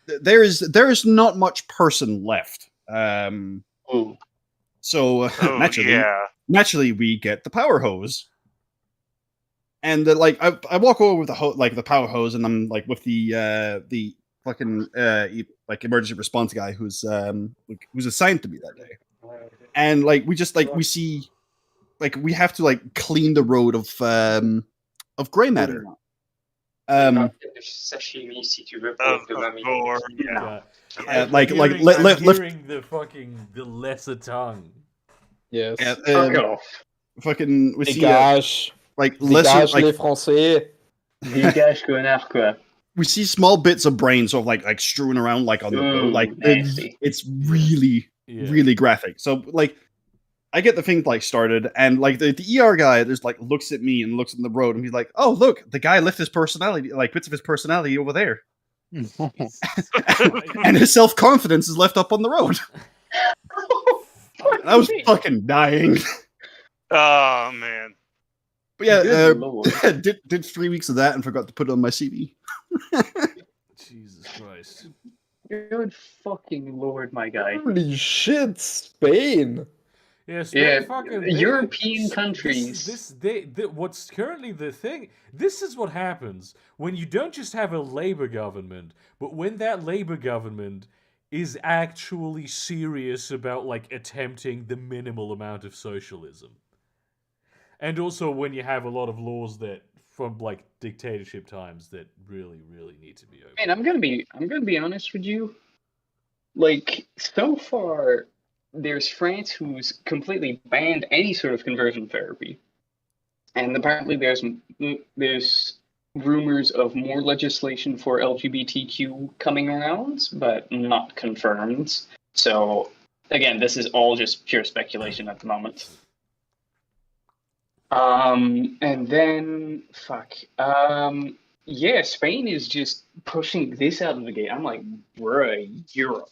F: there is not much person left.
A: Ooh.
F: So
D: Oh yeah.
F: naturally we get the power hose. And I walk over with the power hose, and I'm like with the fucking emergency response guy who's assigned to me that day, and like we just we see we have to clean the road of gray matter.
D: Of course. Yeah.
B: I'm
F: like
B: hearing,
F: let-
B: I'm
F: let- lift-
B: hearing the lesser tongue.
E: Yes.
A: Fuck off.
F: fucking we see
E: Dégage.
F: lesser
E: Dégage les Français.
A: Dégage, connard, quoi.
F: we see small bits of brain sort of like strewn around on the
A: Ooh,
F: road.
A: nasty.
F: It's really
B: Yeah.
F: really graphic. So I get the thing started, and the ER guy just looks at me and looks at the road, and he's like, "Oh, look, the guy left his personality, bits of his personality over there, and his self confidence is left up on the road." And I was fucking dying.
D: Oh man.
F: But yeah,
A: Good lord.
F: did 3 weeks of that and forgot to put it on my CV.
B: Jesus Christ.
A: Good fucking lord, my guy.
E: Holy shit, Spain.
B: Yeah, Spain
A: Yeah,
B: fucking
A: European countries.
B: What's currently the thing? This is what happens when you don't just have a Labour government, but when that Labour government is actually serious about attempting the minimal amount of socialism. And also when you have a lot of laws that from dictatorship times that really, really need to be opened.
A: Man, I'm gonna be honest with you. So far, there's France who's completely banned any sort of conversion therapy, and apparently there's rumors of more legislation for LGBTQ coming around, but not confirmed. So again, this is all just pure speculation at the moment. And then yeah, Spain is just pushing this out of the gate. I'm like, bruh, Europe.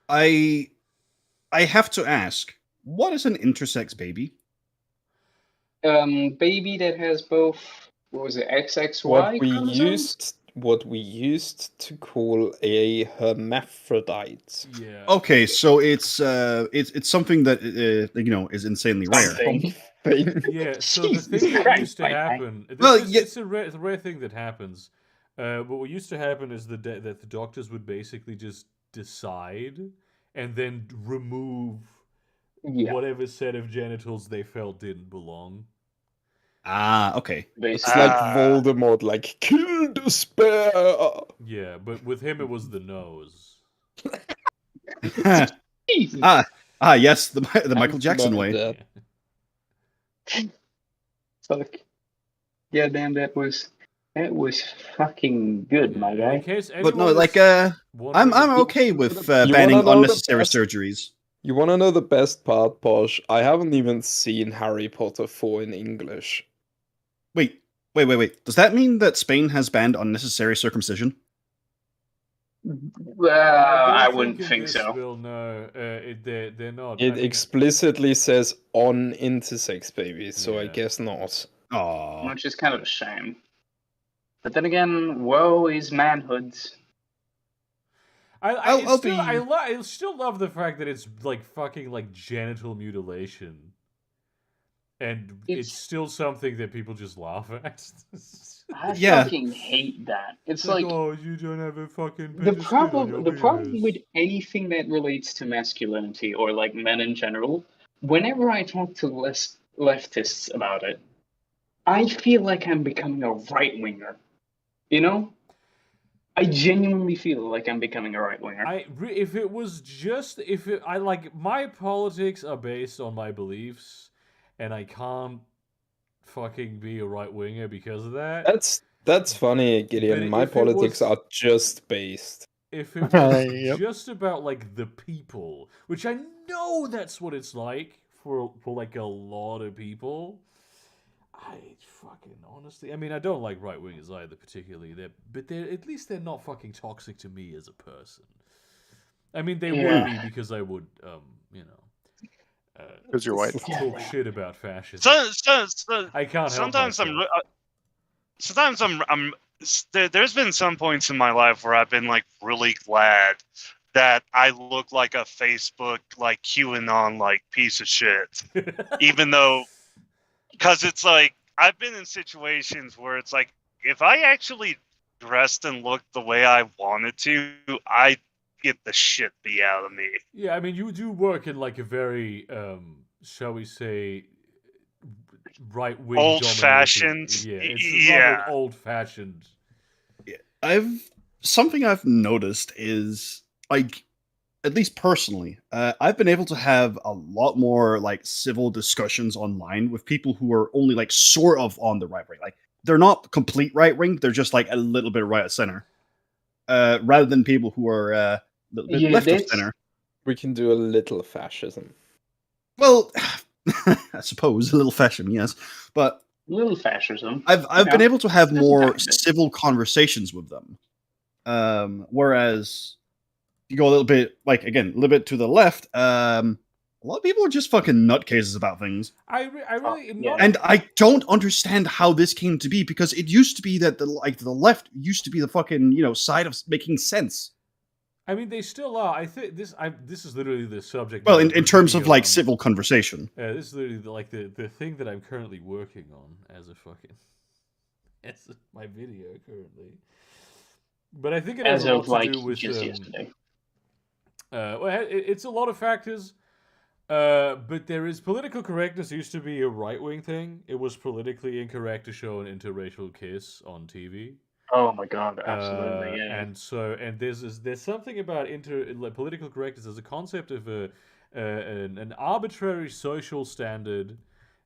F: I have to ask, what is an intersex baby?
A: baby that has both, what was it, XXY chromosomes?
E: What we used to call a hermaphrodite.
B: Yeah.
F: Okay, so it's something that is insanely rare.
A: Something.
B: Yeah, so the
A: Jesus
B: thing that
A: Christ,
B: used to
A: my guy.
B: happen,
F: Well,
B: it's a rare thing that happens. What used to happen is that the doctors would basically just decide and then remove
A: Yeah,
B: whatever set of genitals they felt didn't belong.
F: Ah, okay.
E: It's
A: basically.
E: like Voldemort, like kill despair.
B: Yeah, but with him it was the nose.
A: Jesus.
F: Yes, the Michael Jackson way.
E: That.
A: Fuck. Yeah, damn, that was fucking good, my
B: Yeah, and in
A: guy.
B: case
F: But no,
B: anyone
F: like
B: is
F: I'm
B: wondering,
F: okay with
E: You wanna
F: banning
E: know the
F: unnecessary
E: best-
F: surgeries.
E: You want to know the best part, Posh? I haven't even seen Harry Potter 4 in English.
F: Wait. Does that mean that Spain has banned unnecessary circumcision?
A: I
B: don't
A: wouldn't
B: in
A: think
B: this
A: so.
B: Will no, they're not.
E: It
B: I mean,
E: explicitly says on intersex babies, so I
B: Yeah.
E: guess not.
F: Oh,
A: Which is kind of a shame. But then again, woe is manhood.
B: I still love the fact that it's like fucking like genital mutilation, and it's still something that people just laugh at.
A: I
F: Yeah.
A: fucking hate that. It's
B: like,
A: like
B: oh, you don't have a fucking
A: the
B: bit of skin on your
A: problem
B: penis.
A: with anything that relates to masculinity or like men in general, whenever I talk to leftists about it, I feel like I'm becoming a right winger. You know? I genuinely feel like I'm becoming a right winger.
B: If it was just I like my politics are based on my beliefs, and I can't fucking be a right winger because of that.
E: That's funny, Gideon.
B: But
E: My
B: if it
E: politics
B: was-
E: are just based.
B: If it was
C: Yep.
B: just about like the people, which I know that's what it's like for like a lot of people, I fucking honestly, I mean, I don't like right wingers either particularly. But at least they're not fucking toxic to me as a person. I mean, they would be because I would, you know,
C: Because you're white.
B: talk shit about fascism.
D: So,
B: I can't help
D: sometimes
B: myself.
D: There's been some points in my life where I've been like really glad that I look like a Facebook like QAnon like piece of shit, even though, because it's like I've been in situations where it's like if I actually dressed and looked the way I wanted to, I get the shit beat out of me.
B: Yeah, I mean, you do work in like a very, shall we say, right wing,
D: Old-fashioned.
B: Yeah, it's
D: Yeah.
B: rather an old-fashioned.
F: Something I've noticed is like, at least personally, I've been able to have a lot more like civil discussions online with people who are only like sort of on the right wing. Like they're not complete right wing; they're just like a little bit right of center, rather than people who are a little bit left of center.
E: We can do a little fascism.
F: Well, I suppose a little fashion, yes, but
A: little fascism.
F: I've been able to have
A: There's
F: more
A: a kind of it.
F: civil conversations with them. Whereas you go a little bit, like again, a little bit to the left, a lot of people are just fucking nutcases about things.
B: I really,
A: yeah.
F: And I don't understand how this came to be, because it used to be that the left used to be the fucking side of making sense.
B: I mean, they still are. I think this is literally the subject.
F: Well,
B: matter
F: in
B: of the
F: terms of
B: video
F: like
B: I'm-
F: civil conversation.
B: this is literally like the thing that I'm currently working on as my video currently. But I think it has
A: As
B: a
A: of
B: lot
A: like
B: to do with
A: just yesterday.
B: well, it's a lot of factors. But there is political correctness used to be a right wing thing. It was politically incorrect to show an interracial kiss on TV.
A: Oh my god, absolutely, yeah.
B: And there's something about political correctness as a concept of an arbitrary social standard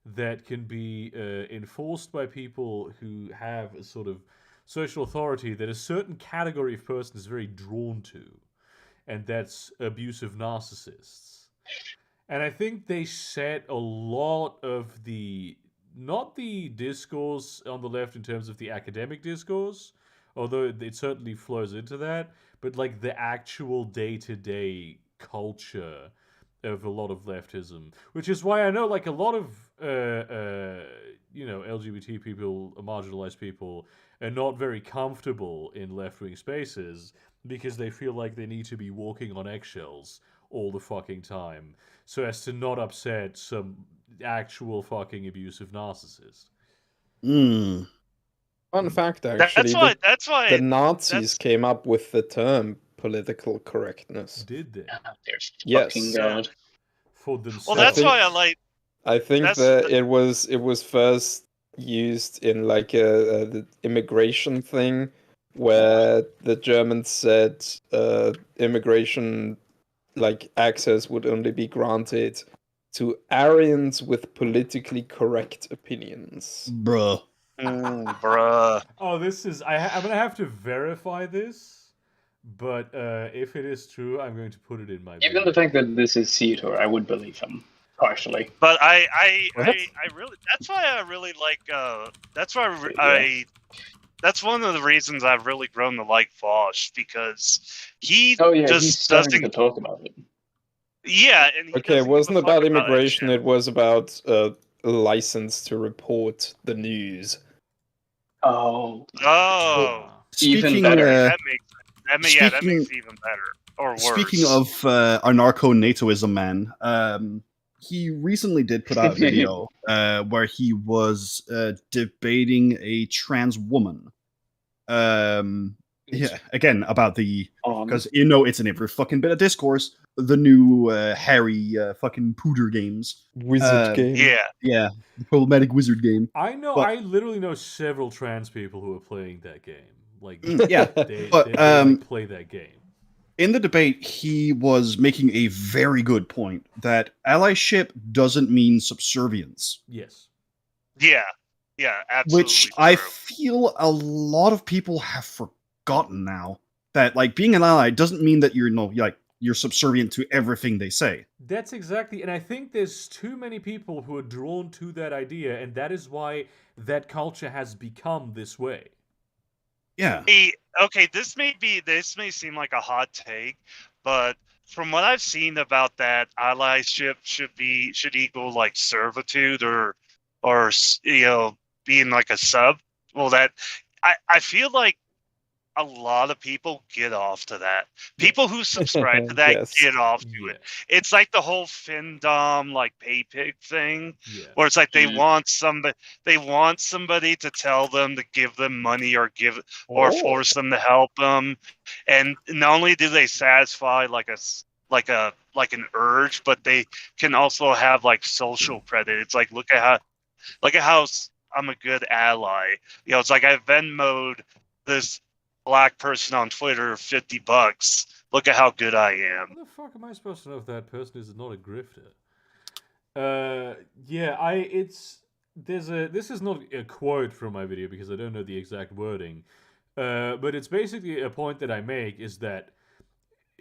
B: that can be enforced by people who have a sort of social authority that a certain category of person is very drawn to, and that's abusive narcissists. And I think they set a lot of not the discourse on the left in terms of the academic discourse, although it certainly flows into that, but like the actual day-to-day culture of a lot of leftism, which is why I know like a lot of LGBT people, marginalized people, are not very comfortable in left-wing spaces because they feel like they need to be walking on eggshells all the fucking time so as to not upset some actual fucking abusive narcissist.
F: Mm.
E: Fun fact, actually,
D: That's why.
E: the Nazis came up with the term political correctness.
B: Did they?
A: Oh, there's
E: Yes.
A: fucking
D: Yeah.
A: God.
B: For themselves?
D: Well, that's
E: think-
D: why I like.
E: I think
D: That's
E: that
D: the-
E: it was first used in like the immigration thing, where the Germans said immigration like access would only be granted to Aryans with politically correct opinions.
F: Bruh.
D: Bruh.
B: Oh, this is. I'm gonna have to verify this, but if it is true, I'm going to put it in my.
A: Given
B: video.
A: the fact that this is Theodore, I would believe him partially.
D: But I
C: What?
D: really. That's why I really like. That's why I. That's one of the reasons I've really grown to like Foch, because he
A: Oh yeah,
D: just
A: he's starting
D: doesn't.
A: to talk about it.
D: Yeah, and he
E: Okay, it
D: doesn't give
E: wasn't
D: a fuck
E: about
D: about
E: immigration,
D: shit.
E: it was about a license to report the news.
A: Oh,
D: Oh,
A: Even
F: Speaking,
A: better.
D: that makes that
F: speaking-
D: makes it even better or worse.
F: Speaking of anarcho-NATOism, man, he recently did put out a video where he was debating a trans woman. Yeah, again about the because it's in every fucking bit of discourse. The new Harry fucking Pooter games.
E: Wizard game.
D: yeah,
F: The problematic wizard game.
B: I know.
F: But-
B: I literally know several trans people who are playing that game. Like,
F: Yeah,
B: they
F: but,
B: like, play that game.
F: in the debate, he was making a very good point that allyship doesn't mean subservience.
B: Yes.
D: yeah, absolutely.
F: Which I
D: true.
F: feel a lot of people have forgotten now. That like being an ally doesn't mean that you're subservient to everything they say.
B: That's exactly, and I think there's too many people who are drawn to that idea, and that is why that culture has become this way.
F: Yeah.
D: Okay, this may seem like a hot take, but from what I've seen about that, allyship should equal like servitude or being like a sub. Well, that I feel like a lot of people get off to that. People who subscribe to that
E: Yes.
D: get off to it. It's like the whole findom like pay pig thing,
B: Yeah.
D: where it's like they
A: Mhm.
D: want somebody to tell them to give them money or force them to help them, and not only do they satisfy like an urge, but they can also have like social credit. It's like look at how I'm a good ally. It's like I Venmo'd this black person on Twitter $50. Look at how good I am.
B: How the fuck am I supposed to know if that person is not a grifter? This is not a quote from my video because I don't know the exact wording, but it's basically a point that I make is that,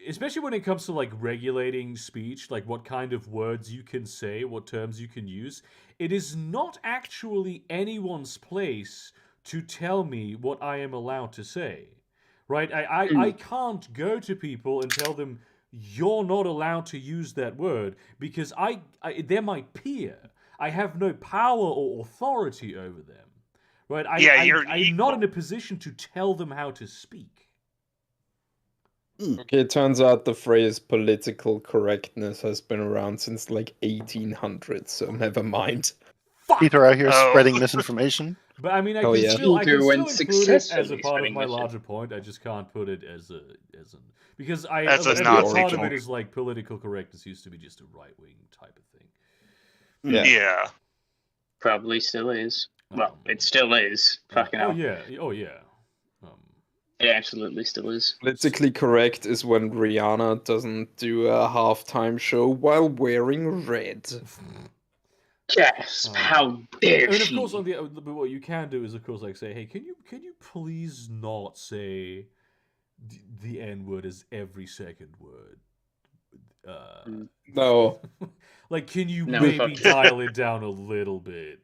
B: especially when it comes to like regulating speech, like what kind of words you can say, what terms you can use, it is not actually anyone's place to tell me what I am allowed to say, right? I can't go to people and tell them you're not allowed to use that word because they're my peer. I have no power or authority over them, right? I'm not in a position to tell them how to speak.
E: Okay, it turns out the phrase political correctness has been around since like 1800, so never mind.
B: Fuck!
C: Peter out here
D: Oh.
C: spreading misinformation.
B: But I mean, I
E: Oh,
B: can
E: yeah.
B: still
A: Peter
B: include
A: went
B: it as
A: successfully
B: a part of
A: spreading
B: my
A: this
B: larger point. I just can't put it as an because
D: As a
B: a
D: Nazi
B: part of
D: joke.
B: it is like political correctness used to be just a right wing type of thing.
E: Yeah.
D: Yeah.
A: Probably still is. Well,
B: Um,
A: it still is. Fucking
B: oh
A: hell.
B: yeah.
A: It absolutely still is.
E: Politically correct is when Rihanna doesn't do a halftime show while wearing red.
A: Yes.
B: Oh.
A: How dare
B: And of
A: she?
B: course, but what you can do is, of course, like say, hey, can you please not say the N word as every second word?
E: No,
B: Like, can you
A: No,
B: maybe
A: fuck.
B: dial it down a little bit?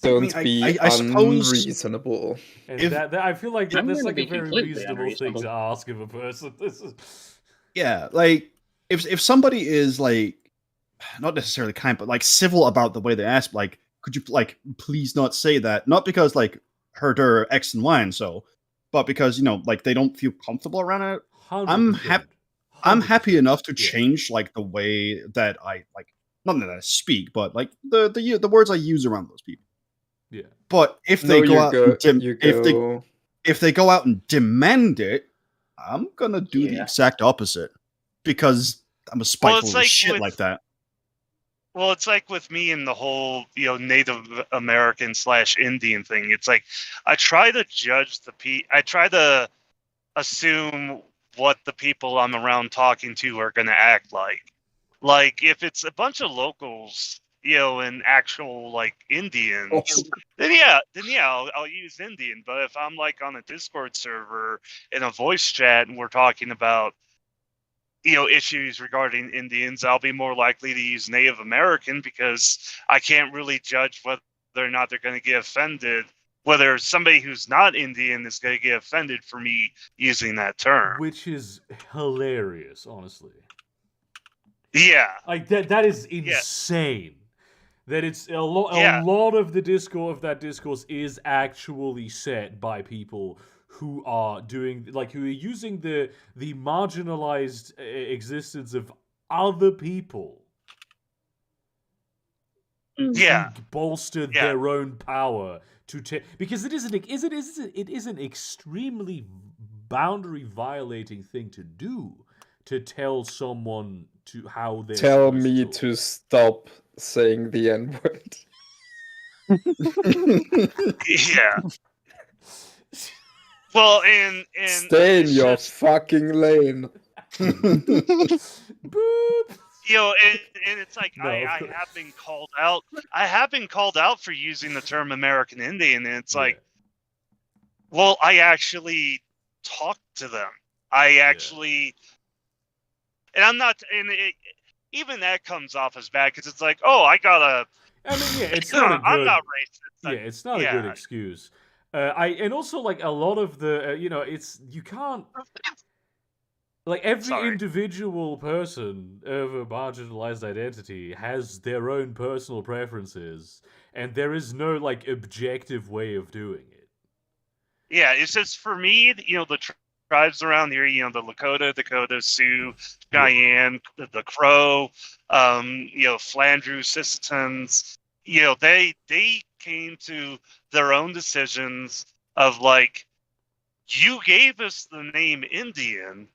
E: don't
F: I
E: be
F: I suppose
E: unreasonable.
B: And
F: If-
B: that I feel like
A: I'm
B: that's
A: gonna
B: like a
A: be
B: very
A: completely
B: reasonable thing
A: unreasonable.
B: to ask of a person. This is
F: yeah, like if somebody is like not necessarily kind, but like civil about the way they ask, like, could you like please not say that? Not because like her X and Y and so, but because like they don't feel comfortable around it. I'm
B: 100%.
F: I'm happy
B: 100%.
F: enough to
B: Yeah.
F: change like the way that I like, not that I speak, but like the words I use around those people.
B: Yeah.
F: But if
E: No,
F: they go out, and
E: you
F: if they go out and demand it, I'm gonna do the
A: Yeah.
F: exact opposite because I'm a spiteful little shit like that.
D: Well, it's like with me and the whole, Native American / Indian thing. It's like I try to judge I try to assume what the people I'm around talking to are going to act like. Like if it's a bunch of locals, and actual like Indians, then yeah, I'll use Indian. But if I'm like on a Discord server in a voice chat and we're talking about issues regarding Indians, I'll be more likely to use Native American because I can't really judge whether or not they're going to get offended, whether somebody who's not Indian is going to get offended for me using that term.
B: Which is hilarious, honestly.
D: Yeah.
B: Like that is insane. That it's a lot of the discourse is actually set by people who are doing who are using the marginalized existence of other people
D: Yeah.
B: to bolster their own power because it is an extremely boundary violating thing to do, to tell someone to how they're
E: tell
B: supposed
E: me to stop saying the N-word.
D: Yeah. Well, and
E: stay in your fucking lane.
B: Boop.
D: And it's like
B: No,
D: I have been called out. I have been called out for using the term American Indian, and it's like, well, I actually talked to them. I actually, and I'm not, and even that comes off as bad because it's like, oh, I gotta.
B: I mean, yeah, it's not a good.
D: I'm not racist.
B: Yeah, it's not a good excuse. And also like a lot of the it's you can't. Like every individual person of a marginalized identity has their own personal preferences, and there is no like objective way of doing it.
D: Yeah, it's just for me, the tribes around here, the Lakota, Dakota, Sioux, Cheyenne, the Crow, Flandreau, Sissetons, they came to their own decisions of like, you gave us the name Indian.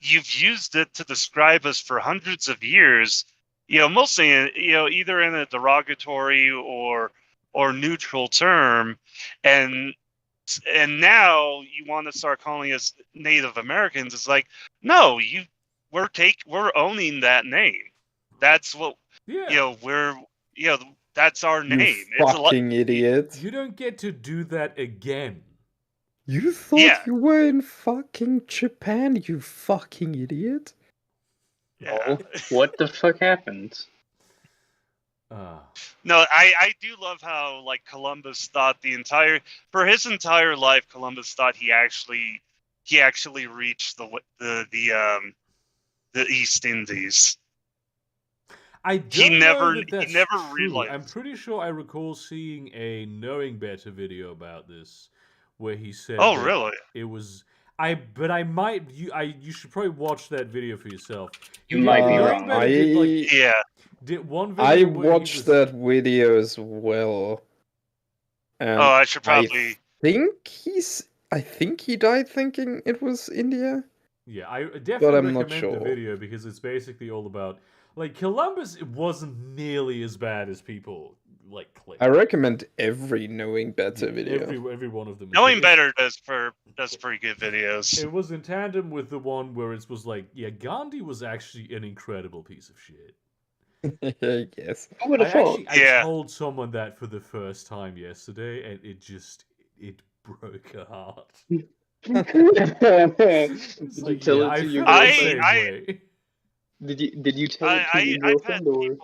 D: You've used it to describe us for hundreds of years, mostly, either in a derogatory or neutral term. And now you want to start calling us Native Americans. It's like, no, we're owning that name. That's what, that's our name.
E: You fucking idiot.
B: You don't get to do that again.
E: You thought you were in fucking Japan, you fucking idiot?
D: Yeah.
A: Oh, what the fuck happened?
D: No, I do love how like Columbus thought for his entire life, Columbus thought he actually reached the East Indies.
B: I don't know that that's
D: he never
B: true.
D: realized.
B: I'm pretty sure I recall seeing a Knowing Better video about this, where he said,
D: "Oh, really?"
B: It was but I might you should probably watch that video for yourself.
A: You might be wrong.
B: Did one video
E: I watched that video as well. And
D: I should probably.
E: I think he died thinking it was India.
B: Yeah, I definitely recommend the video because it's basically all about like Columbus. It wasn't nearly as bad as people like claim.
E: I recommend every Knowing Better video.
B: Every one of them.
D: Knowing Better does pretty good videos.
B: It was in tandem with the one where it was like, yeah, Gandhi was actually an incredible piece of shit.
E: Yes.
B: I told someone that for the first time yesterday, and it broke her heart.
A: Like, tell it to your girlfriend. Did you tell it to your girlfriend or?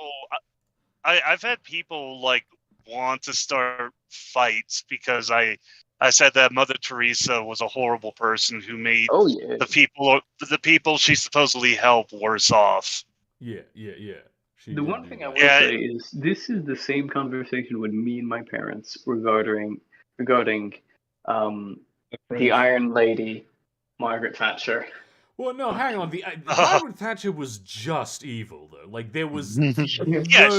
D: I've had people like want to start fights because I I said that Mother Teresa was a horrible person who made
A: Oh yeah.
D: the people she supposedly helped worse off.
B: Yeah. She
A: The
B: did
A: one
B: do
A: thing I
B: that.
A: will
D: Yeah.
A: say is this is the same conversation with me and my parents regarding the Iron Lady, Margaret Thatcher.
B: Well, no, hang on. The Margaret Thatcher was just evil, though. Like there was
D: Yeah,
B: no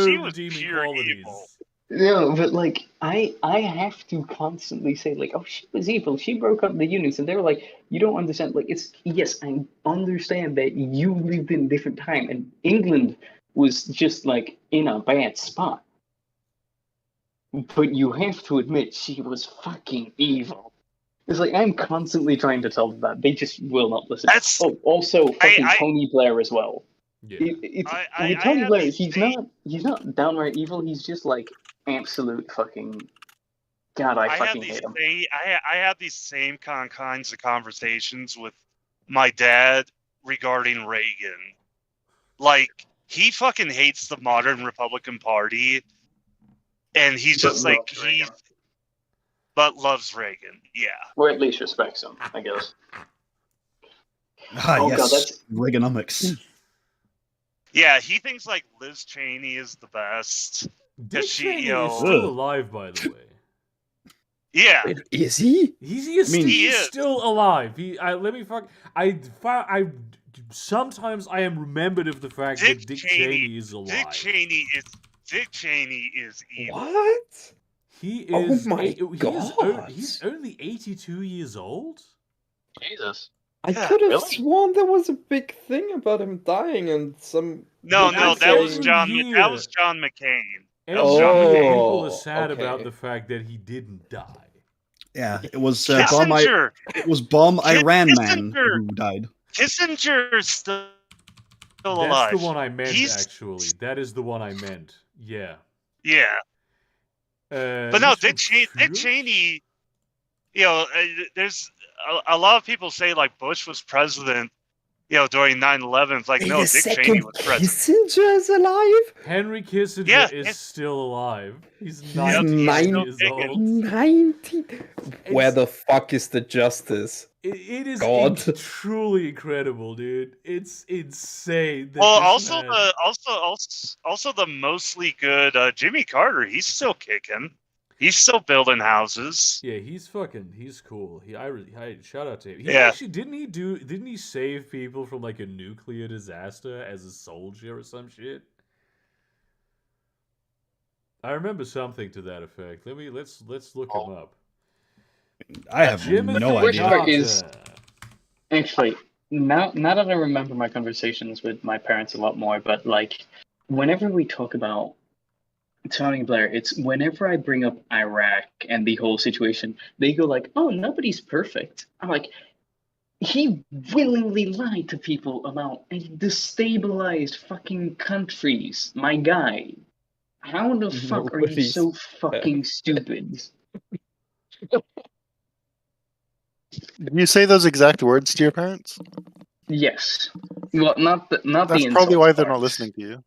D: she was
B: redeeming
D: pure
B: qualities.
D: evil.
A: No, but like I have to constantly say like, oh, she was evil. She broke up the unions, and they were like, you don't understand. Like, it's yes, I understand that you lived in a different time, and England was just like in a bad spot. But you have to admit she was fucking evil. It's like I'm constantly trying to tell them that they just will not listen.
D: That's
A: Oh, also fucking
D: I-
A: Tony Blair as well.
B: Yeah.
A: It's
D: I
A: with Tony
D: have
A: Blair.
D: these
A: He's
D: same-
A: not downright evil. He's just like absolute fucking. God, I
D: have
A: fucking
D: these
A: hate him.
D: I have these same kinds of conversations with my dad regarding Reagan. Like, he fucking hates the modern Republican Party, and he's
A: But
D: just like
A: loves Reagan.
D: but loves Reagan. Yeah.
A: Or at least respects him, I guess.
F: Ah,
A: Oh,
F: yes,
A: God, that's-
F: Reaganomics.
D: Yeah, he thinks like Liz Cheney is the best.
B: Dick
D: she,
B: Cheney
D: you know-
B: is still
F: Ugh.
B: alive, by the way.
D: Yeah.
E: Wait, is he?
B: He's
F: I mean-
D: He is.
B: still alive. Sometimes I am remembered of the fact that Dick Cheney is alive.
D: Dick Cheney is evil.
E: What?
B: He
E: Oh
B: is.
E: my God.
B: He's only 82 years old.
A: Jesus.
E: I
D: Yeah,
E: could have
A: really?
E: sworn there was a big thing about him dying and some.
D: No,
B: But
D: that was
B: every
D: John.
B: year-
D: That was John McCain.
B: Every
E: Oh,
B: year people are sad
E: okay.
B: about the fact that he didn't die.
F: Yeah, it was bomb.
D: Kissinger.
F: It was bomb Iran man
D: Kissinger.
F: who died.
D: Kissinger's still
B: That's
D: alive.
B: the one I meant,
D: He's-
B: actually. That is the one I meant. Yeah.
D: Yeah, but no,
B: Mr.
D: Dick
B: Trudeau?
D: Cheney. You know, there's a lot of people say like Bush was president. You know, during 9/11. It's like,
E: Wait
D: no,
E: a
D: Dick
E: second,
D: Cheney was president.
E: Kissinger is alive?
B: Henry Kissinger
D: Yeah,
B: is
D: it's-
B: still alive. He's
E: He's
B: 90
E: nine-
B: years old.
E: 90? Where
B: It's-
E: the fuck is the justice?
B: It is
E: God.
B: truly incredible, dude. It's insane. that
D: Well,
B: this
D: also
B: man-
D: also the mostly good Jimmy Carter. He's still kicking. He's still building houses.
B: Yeah, he's cool. I shout out to him. He
D: Yeah.
B: actually didn't he save people from like a nuclear disaster as a soldier or some shit? I remember something to that effect. Let's look him up.
F: I have
B: Jimothy
F: no
A: Which
F: idea.
A: part is-
B: Carter.
A: Actually, now that I remember my conversations with my parents a lot more, but like whenever we talk about Tony Blair, it's whenever I bring up Iraq and the whole situation, they go like, "Oh, nobody's perfect." I'm like, he willingly lied to people about destabilized fucking countries, my guy. How the fuck are you
E: Nobody's
A: so fucking stupid?
C: Did you say those exact words to your parents?
A: Yes. Well, not the
C: That's
A: insult
C: probably why they're not
A: parts.
C: listening to you.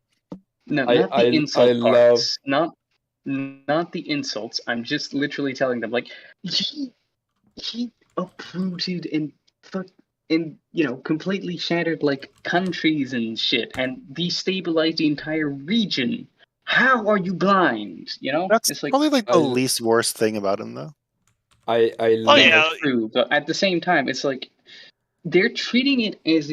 A: No,
E: I-
A: not the
E: I
A: insult
E: love-
A: parts. Not the insults. I'm just literally telling them like he uprooted and completely shattered like countries and shit and destabilized the entire region. How are you blind? You know?
C: That's
A: It's like
C: probably like the
E: I-
C: least worst thing about him, though.
E: I
D: Oh,
E: love
D: yeah.
A: true, but at the same time, it's like they're treating it as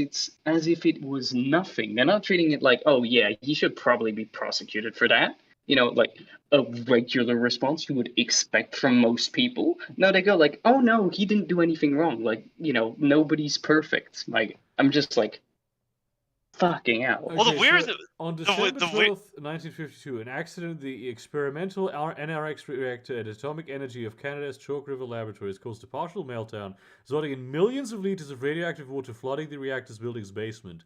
A: if it was nothing. They're not treating it like, oh yeah, he should probably be prosecuted for that. You know, like a regular response you would expect from most people. No, they go like, oh no, he didn't do anything wrong. Like, nobody's perfect. Like, I'm just like, fucking hell.
D: Well, the
B: Okay,
D: weird-
B: so on
D: the
B: December
D: we-
B: 12th, 1952, an accident at the experimental NRX reactor at Atomic Energy of Canada's Chalk River Laboratories caused a partial meltdown, resulting in millions of liters of radioactive water flooding the reactor's building's basement.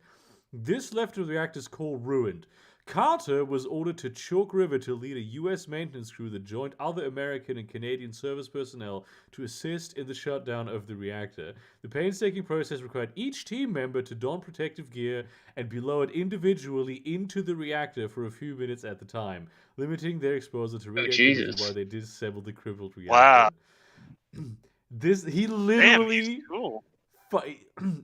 B: This left the reactor's core ruined. Carter was ordered to Chalk River to lead a U.S. maintenance crew that joined other American and Canadian service personnel to assist in the shutdown of the reactor. The painstaking process required each team member to don protective gear and be lowered individually into the reactor for a few minutes at the time, limiting their exposure to radioactivity
A: Jesus.
B: while they disassembled the crippled reactor.
D: Wow.
B: he
D: Damn,
B: literally
D: he's cool.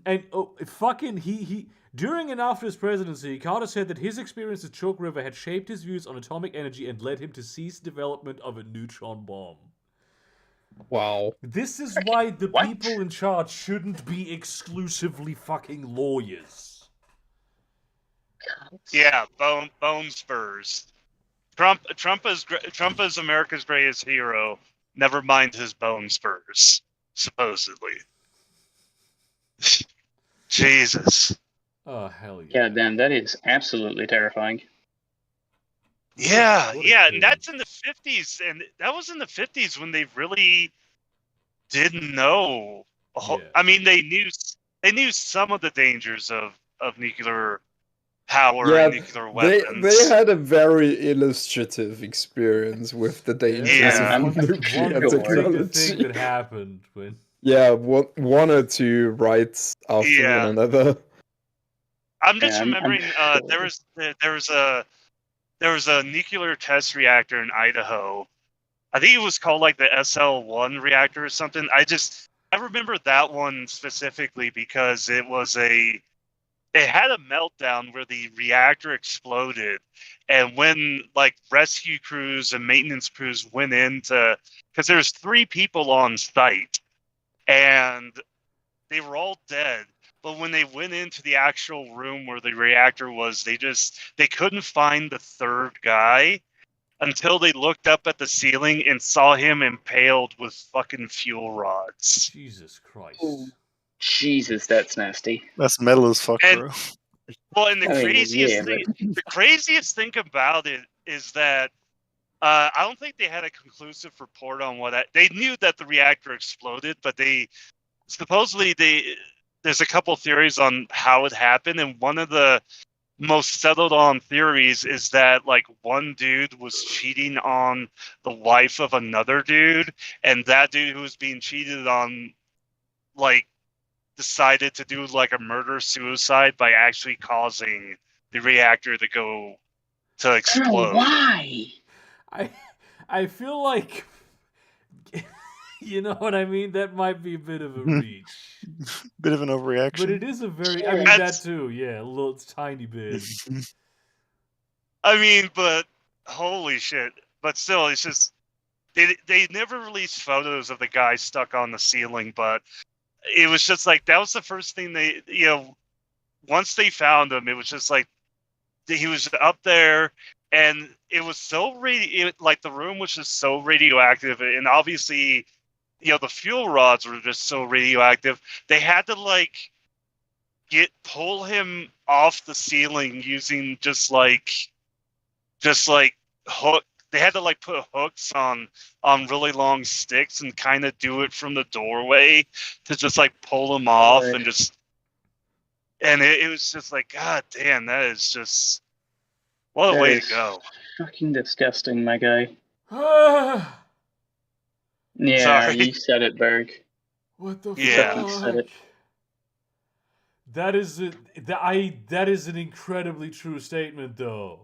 B: and fucking he during and after his presidency, Carter said that his experience at Chalk River had shaped his views on atomic energy and led him to cease development of a neutron bomb.
E: Wow.
B: This is why the
A: What?
B: people in charge shouldn't be exclusively fucking lawyers.
D: Yeah, bone spurs. Trump is America's greatest hero. Never mind his bone spurs, supposedly. Jesus.
B: Oh hell yeah!
A: Yeah, damn, that is absolutely terrifying.
D: Yeah,
B: What a
D: yeah,
B: king.
D: and that's in the 50s, and that was in the 50s when they really didn't know.
B: Yeah.
D: I mean, they knew some of the dangers of nuclear power
E: Yeah,
D: and nuclear weapons.
E: they had a very illustrative experience with the dangers
D: Yeah.
E: of nuclear
B: One particular thing
E: technology.
B: that happened when
E: Yeah, one or two rights after
D: Yeah.
E: one another.
D: I'm just
A: Yeah, I'm
D: remembering
A: sure.
D: there was a nuclear test reactor in Idaho. I think it was called like the SL1 reactor or something. I remember that one specifically because it had a meltdown where the reactor exploded, and when like rescue crews and maintenance crews went into, because there's 3 people on site and they were all dead. But when they went into the actual room where the reactor was, they couldn't find the 3rd guy until they looked up at the ceiling and saw him impaled with fucking fuel rods.
B: Jesus Christ.
A: Oh. Jesus, that's nasty.
C: That's metal as fuck,
D: And-
C: bro.
D: Well, and the
A: I mean,
D: craziest thing about it is that I don't think they had a conclusive report on they knew that the reactor exploded, but there's a couple theories on how it happened, and one of the most settled on theories is that like one dude was cheating on the wife of another dude, and that dude who was being cheated on like decided to do like a murder suicide by actually causing the reactor to explode.
A: Why?
B: I feel like you know what I mean? That might be a bit of a reach.
C: Bit of an overreaction.
B: But it is a very I mean
D: That's-
B: that too, yeah, a little tiny bit.
D: I mean, but holy shit! But still, it's just they never released photos of the guy stuck on the ceiling, but it was just like that was the first thing they once they found him, it was just like he was up there, and it was so like the room was just so radioactive, and obviously, the fuel rods were just so radioactive. They had to like pull him off the ceiling using just like hook. They had to like put hooks on really long sticks and kind of do it from the doorway to just like pull him off
A: Lord.
D: and just. And it was just like, God damn, that is just what a
A: That
D: way
A: is
D: to go.
A: Fucking disgusting, my guy.
B: Ah,
A: Yeah,
D: Sorry.
A: you said it, Berg.
B: what the
D: Yeah.
A: Fucking said
B: fuck?
A: it.
B: That is an incredibly true statement though.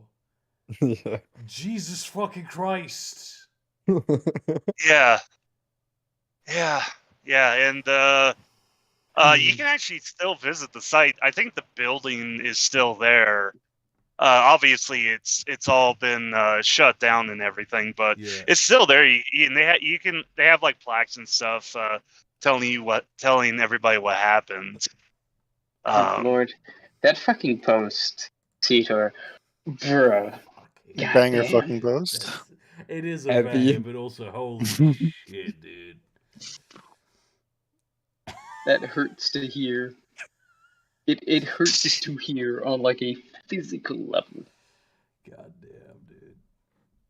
E: Yeah.
B: Jesus fucking Christ.
D: Yeah, and you can actually still visit the site. I think the building is still there. Obviously, it's all been shut down and everything, but
B: Yeah.
D: it's still there. They have like plaques and stuff telling everybody what happened.
A: Good Lord. That fucking post, Titor. Bruh. God
C: Banger
A: damn.
C: fucking post.
B: It is a
E: Heavy.
B: banger, but also holy shit, dude.
A: That hurts to hear. It hurts to hear on like a physical level.
B: God damn, dude.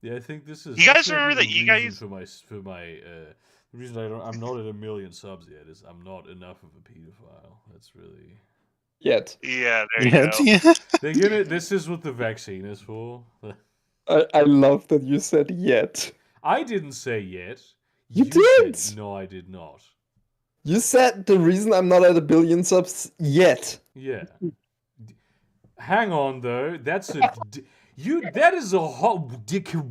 B: Yeah, I think this is.
D: You guys
B: this might be
D: remember that
B: the
D: you
B: reason
D: guys-
B: for my the reason I'm not at 1 million subs yet is I'm not enough of a pedophile. That's really.
E: Yet.
D: Yeah, there you
C: Yeah,
D: go.
C: yeah.
B: They're gonna. This is what the vaccine is for.
E: I love that you said yet.
B: I didn't say yet.
E: You
B: said-
E: did!
B: no, I did not.
E: You said the reason I'm not at 1 billion subs yet.
B: Yeah. Hang on though. That's a that is a whole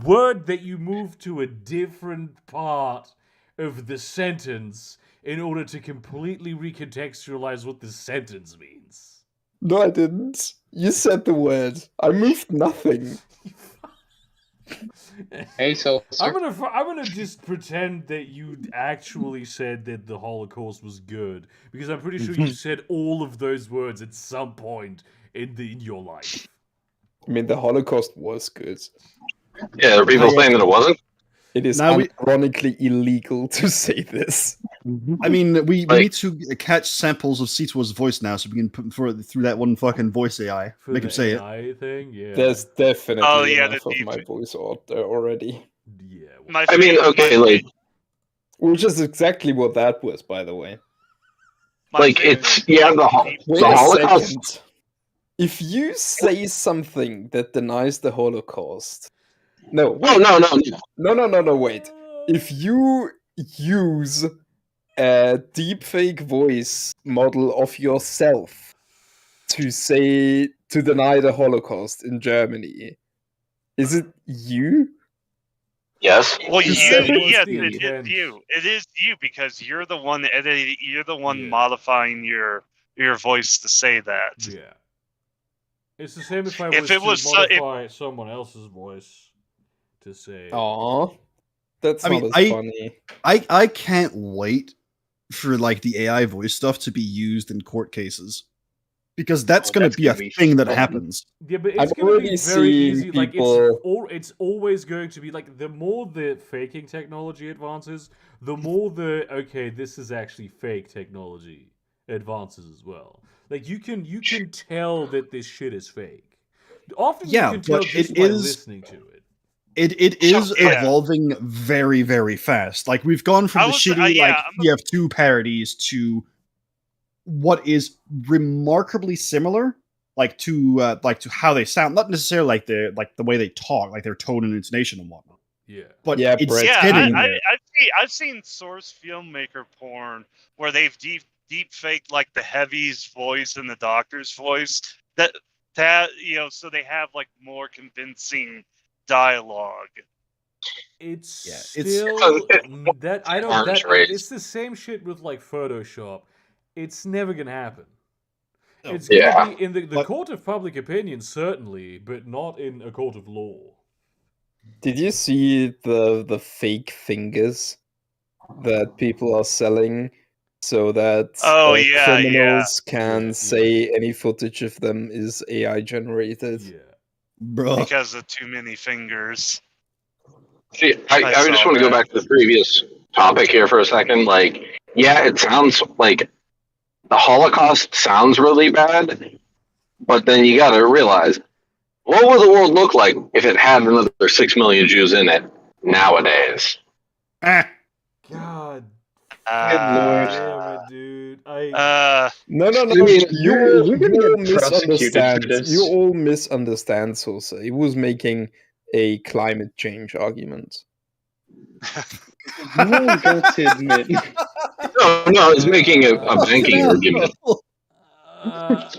B: word that you move to a different part of the sentence in order to completely recontextualize what the sentence means.
E: No, I didn't. You said the word. I moved nothing.
A: Hey, so
B: I'm gonna just pretend that you actually said that the Holocaust was good, because I'm pretty sure you said all of those words at some point in your life.
E: I mean, the Holocaust was good.
G: Yeah, there are people saying that it wasn't.
E: It is
F: Now we-
E: ironically illegal to say this.
F: I mean, we
G: Like-
F: need to catch samples of Sito's voice now, so we can put him through that one fucking voice AI.
B: For
F: Make
B: the
F: him say it.
B: AI thing, yeah.
E: There's definitely
D: Oh, yeah,
E: enough
D: the
E: of my
D: deep-
E: voice out there already.
B: Yeah.
D: My
G: I mean,
D: favorite-
G: okay,
D: my-
G: like
E: Which is exactly what that was, by the way.
D: my
G: like
D: favorite
G: it's yeah
D: deep-
E: Wait
G: the
E: a
G: Holocaust.
E: second. If you say something that denies the Holocaust, no, wait, no, wait. If you use a deepfake voice model of yourself to deny the Holocaust in Germany, is it you?
G: Yes.
D: Well,
E: You
D: you,
E: said it was
D: yes,
B: the
D: it is
B: intent.
D: you. It is you because you're the one editing. You're the one
B: Yeah.
D: modifying your voice to say that.
B: Yeah. It's the same if I
D: If
B: was
D: it
B: to
D: was so-
B: modify someone else's voice to say.
E: Aw, that's
F: I
E: not
F: mean,
E: as funny.
F: I can't wait for like the AI voice stuff to be used in court cases, because that's
A: Oh,
F: going
A: that's
F: to be a
A: gonna be
F: thing that
A: fun.
F: happens.
B: Yeah, but
E: I'm
B: it's going to be
E: already
B: very
E: seeing
B: easy. Like
E: people-
B: it's always going to be like the more the faking technology advances, the more the okay, this is actually fake technology advances as well. Like you can tell that this shit is fake. Often
F: Yeah,
B: you can tell
F: but
B: just
F: it
B: by
F: is-
B: listening to it.
F: It is
D: Yeah.
F: evolving very, very fast. Like we've gone from
D: I
F: the
D: was-
F: shitty
D: yeah,
F: like
D: I'm a-
F: TF2 parodies to what is remarkably similar, like to how they sound. Not necessarily like the way they talk, like their tone and intonation and whatnot.
B: Yeah.
F: But
E: Yeah,
F: it's
E: Brett.
D: Yeah,
F: getting there.
D: I've seen source filmmaker porn where they've deep faked like the heavy's voice and the doctor's voice. That so they have like more convincing dialogue.
B: It's
F: Yeah, it's-
B: still that I don't
G: Arms
B: that
G: raised.
B: it's the same shit with like Photoshop. It's never gonna happen.
F: No.
B: It's gonna
G: Yeah.
B: be in the
F: But-
B: court of public opinion, certainly, but not in a court of law.
E: Did you see the fake fingers that people are selling so that
D: Oh, yeah,
E: criminals can
B: Yeah.
E: say any footage of them is AI generated?
B: Yeah.
F: Bro.
D: Because of too many fingers.
G: See,
D: I
G: I just
D: saw
G: want to go
D: that.
G: back to the previous topic here for a second. Like, yeah, it sounds like the Holocaust sounds really bad, but then you got to realize, what would the world look like if it had another 6 million Jews in it nowadays?
F: Ah,
B: God
A: Lord.
B: damn it, dude.
E: No,
A: I mean, you're gonna
E: all
A: get prosecuted for
E: misunderstand.
A: this.
E: You all misunderstand Sosa. He was making a climate change argument.
A: You will go to admit.
G: No, it's making a banking argument.
B: Uh,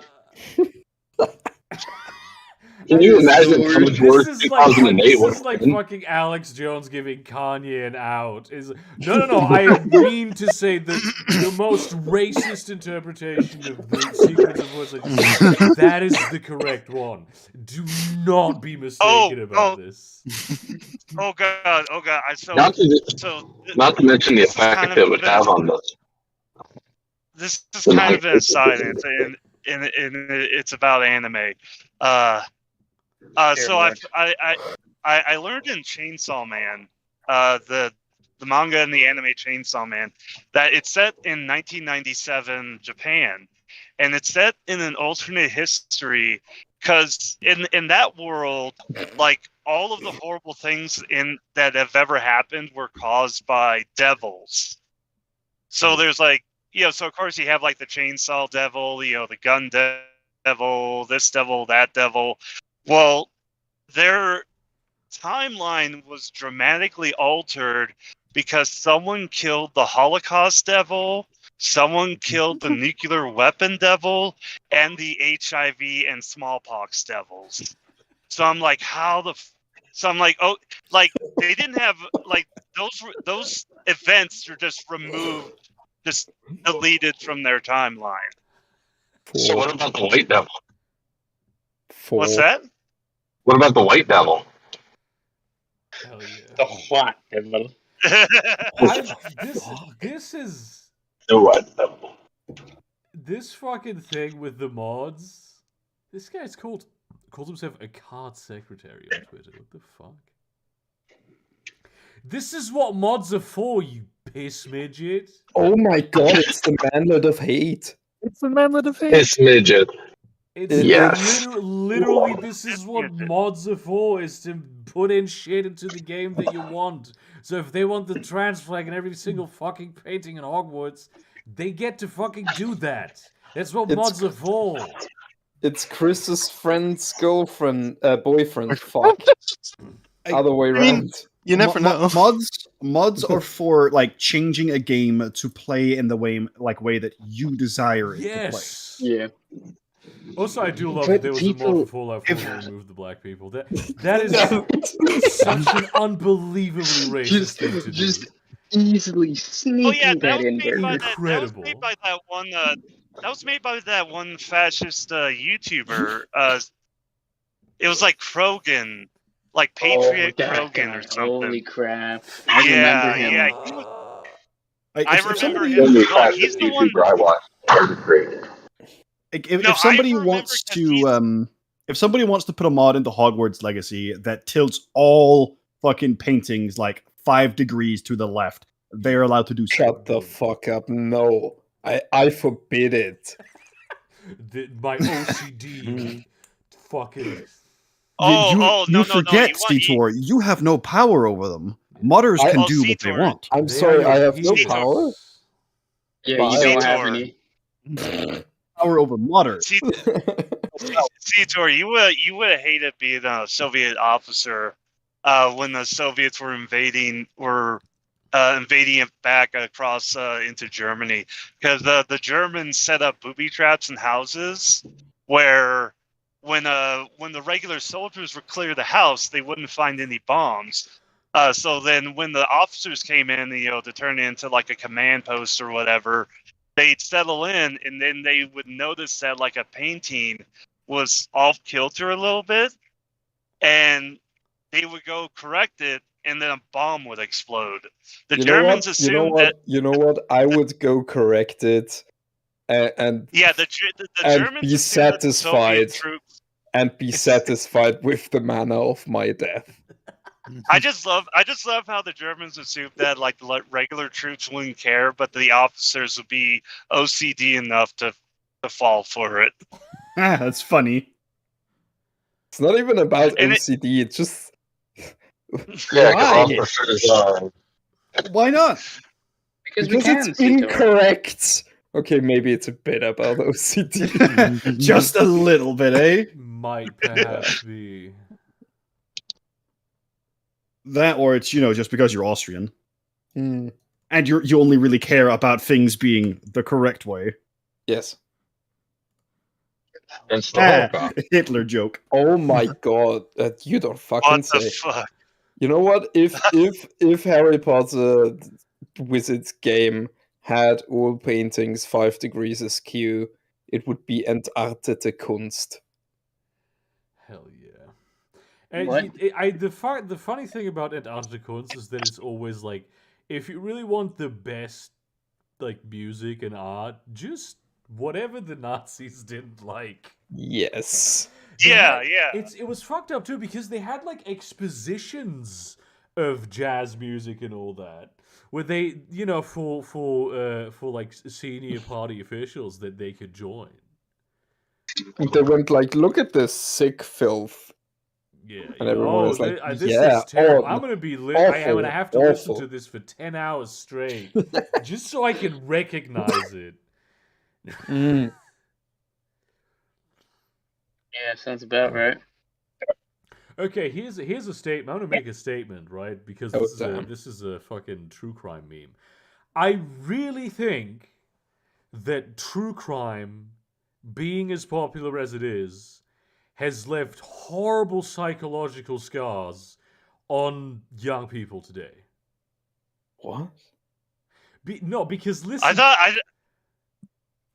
G: Can you imagine how much worse
B: this is like
G: 2008 would have
B: like
G: been?
B: fucking Alex Jones giving Kanye an out. Is no. I mean to say that the most racist interpretation of the sequence of words. Like, that is the correct one. Do not be mistaken about this.
D: Oh god!
G: Not to mention the
D: this is
G: effect
D: kind of
G: it would have on the.
D: This is kind of an aside, and it's about anime. So
A: Lord.
D: I learned in Chainsaw Man, the manga and the anime Chainsaw Man, that it's set in 1997 Japan, and it's set in an alternate history because in that world, like all of the horrible things that have ever happened were caused by devils. So there's like, so of course you have like the chainsaw devil, the gun devil, this devil, that devil. Well, their timeline was dramatically altered because someone killed the Holocaust devil, someone killed the nuclear weapon devil, and the HIV and smallpox devils. So I'm like, so I'm like, oh, like they didn't have like those events are just removed, just deleted from their timeline.
G: So what about the White Devil?
D: What's that?
G: What about the White Devil?
B: Hell yeah.
A: The what devil?
B: This is
G: The White Devil.
B: this fucking thing with the mods. This guy's calls himself a card secretary on Twitter. What the fuck? This is what mods are for, you piss midget.
E: Oh my god, it's the manlet of hate.
C: It's the manlet of hate.
G: It's midget.
B: It's
G: Yes.
B: literally this is what mods are for, is to put in shit into the game that you want. So if they want the trans flag in every single fucking painting in Hogwarts, they get to fucking do that. That's what mods are for.
E: It's Chris's friend's girlfriend, boyfriend. Fuck. Other way around.
C: You never know.
F: Mods are for like changing a game to play in the way that you desire it to play.
B: Yes.
A: Yeah.
B: Also, I do love
A: But
B: that there was a mod
A: people-
B: for Fallout 4 that removed the black people. That is such an unbelievably racist thing to do.
A: Just easily sneaking
D: Oh yeah, that
A: that
D: was
A: in
D: made
A: there.
D: by
B: Incredible.
D: that was made by that one fascist YouTuber. It was like Krogan, like Patriot
A: that
D: Krogan
A: guy.
D: or something.
A: Holy crap. I
D: Yeah,
A: remember him.
D: yeah. He was,
F: Like,
D: I
F: if
D: remember
F: somebody-
D: him.
G: Only
D: Like, he's
G: fascist
D: the one.
G: YouTuber I watch. Great.
F: Like,
D: No,
F: if somebody
D: I remember
F: wants
D: 'cause
F: to if somebody wants to put a mod into Hogwarts Legacy that tilts all fucking paintings like 5 degrees to the left, they're allowed to do so.
E: Shut the fuck up. No. I forbid it.
B: My OCD fucking...
D: No,
F: you forget, Stetor, you have no power over them. Modders can do what they
D: Stetor.
F: want.
E: I'm
B: They
E: sorry,
B: are
E: I
B: your
E: have no
B: peers.
E: power.
A: Yeah,
E: Bye.
A: you don't have
D: Stetor.
A: any.
F: Power over modders.
D: Stetor, you would have hated being a Soviet officer when the Soviets were invading it back across into Germany, because the Germans set up booby traps in houses where when the regular soldiers would clear the house, they wouldn't find any bombs. So then when the officers came in, to turn it into like a command post or whatever, they'd settle in, and then they would notice that like a painting was off kilter a little bit, and they would go correct it, and then a bomb would explode. The Germans assumed that.
E: You know what? I would go correct it, and
D: Yeah, the
E: and
D: Germans
E: be
D: assumed that the Soviet
E: satisfied.
D: troops.
E: and be satisfied with the manner of my death.
D: I just love how the Germans assumed that like the regular troops wouldn't care, but the officers would be OCD enough to fall for it.
F: That's funny.
E: It's not even about
D: And
E: OCD. It's just
G: Yeah,
E: why?
G: because officers
F: Why not?
A: Because we
E: Because
A: can.
E: it's
A: Stetor.
E: incorrect. Okay, maybe it's a bit about OCD.
F: Just a little bit, eh?
B: Might perhaps be.
F: That, or it's just because you're Austrian
E: Hmm,
F: and you only really care about things being the correct way.
E: yes.
G: It's the
F: Ah, Hitler joke.
E: Oh my god, you don't fucking
D: What the
E: say.
D: fuck?
E: You know what? If Harry Potter Wizards game had all paintings 5 degrees askew, it would be entartete Kunst.
B: Hell yeah. And
A: What?
B: the funny thing about Antarctica Kunst is that it's always like, if you really want the best like music and art, just whatever the Nazis didn't like.
E: Yes.
D: Yeah.
B: It was fucked up too, because they had like expositions of jazz music and all that, where they for like senior party officials that they could join.
E: They went like, look at this sick filth.
B: Yeah,
E: And everyone was like,
B: this
E: yeah,
B: is terrible.
E: oh,
B: I'm gonna be I'm gonna have to listen
E: awful.
B: to this for 10 hours straight just so I can recognize it.
E: Mm.
A: Yeah, sounds about right.
B: Okay, here's a statement. I'm gonna make a statement, right? Because
E: Oh,
B: this
E: damn.
B: is a fucking true crime meme. I really think that true crime, being as popular as it is, has left horrible psychological scars on young people today.
E: What?
B: No, because listen.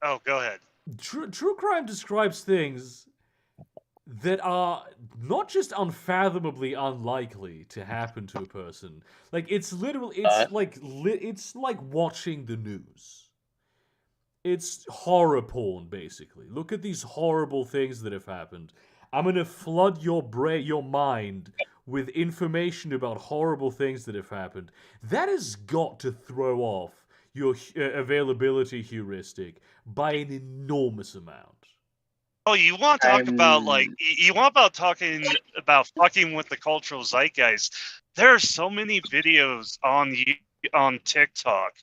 D: Oh, go ahead.
B: True crime describes things that are not just unfathomably unlikely to happen to a person. Like it's literally, it's like watching the news. It's horror porn, basically. Look at these horrible things that have happened. I'm gonna flood your your mind with information about horrible things that have happened. That has got to throw off your availability heuristic by an enormous amount.
D: Oh, you want to talk about talking about fucking with the cultural zeitgeist? There are so many videos on TikTok